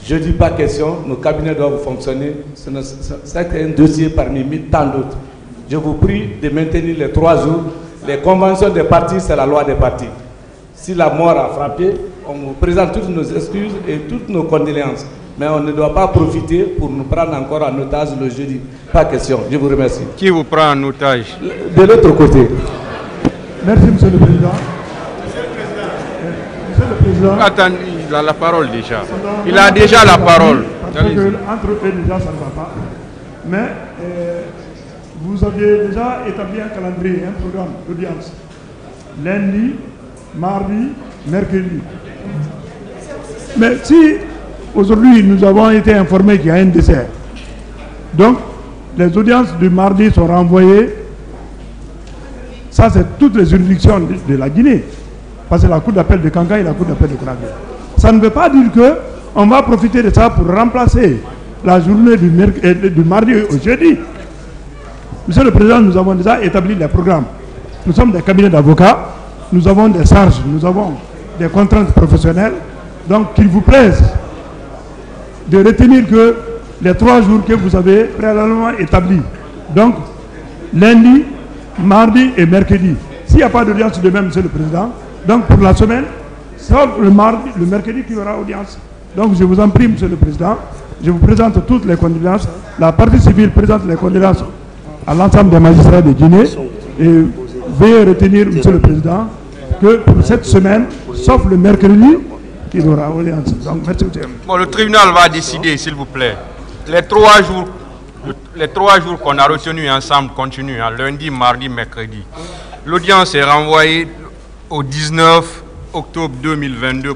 Je ne dis pas question, nos cabinets doivent fonctionner. C'est un dossier parmi tant d'autres. Je vous prie de maintenir les 3 jours. Les conventions des partis, c'est la loi des partis. Si la mort a frappé, on vous présente toutes nos excuses et toutes nos condoléances. Mais on ne doit pas profiter pour nous prendre encore en otage le jeudi. Pas question. Je vous remercie. Qui vous prend en otage? De l'autre côté. Merci, Monsieur le Président. Monsieur le Président. Attendez, il a la parole déjà. Il a déjà la parole. Parce que entre eux déjà, ça ne va pas. Mais vous aviez déjà établi un calendrier, un programme d'audience. Lundi, mardi, mercredi. Mais si aujourd'hui nous avons été informés qu'il y a un décès, donc les audiences du mardi sont renvoyées. Ça, c'est toutes les juridictions de la Guinée. Parce que la cour d'appel de Kanka et la cour d'appel de Conakry. Ça ne veut pas dire qu'on va profiter de ça pour remplacer la journée du mardi au jeudi. Monsieur le Président, nous avons déjà établi les programmes. Nous sommes des cabinets d'avocats, nous avons des charges, nous avons des contraintes professionnelles. Donc, qu'il vous plaise de retenir que les 3 jours que vous avez préalablement établis, donc lundi, mardi et mercredi. S'il n'y a pas d'audience demain, Monsieur le Président, donc pour la semaine, sauf le mardi, le mercredi qu'il y aura audience. Donc je vous en prie, Monsieur le Président, je vous présente toutes les condoléances. La partie civile présente les condoléances à l'ensemble des magistrats de Guinée. Et veuillez retenir, Monsieur le Président, que pour cette semaine, sauf le mercredi, il y aura audience. Donc merci, monsieur. Bon, le tribunal va décider, s'il vous plaît. Les 3 jours qu'on a retenus ensemble continuent, lundi, mardi, mercredi. L'audience est renvoyée au 19 octobre 2022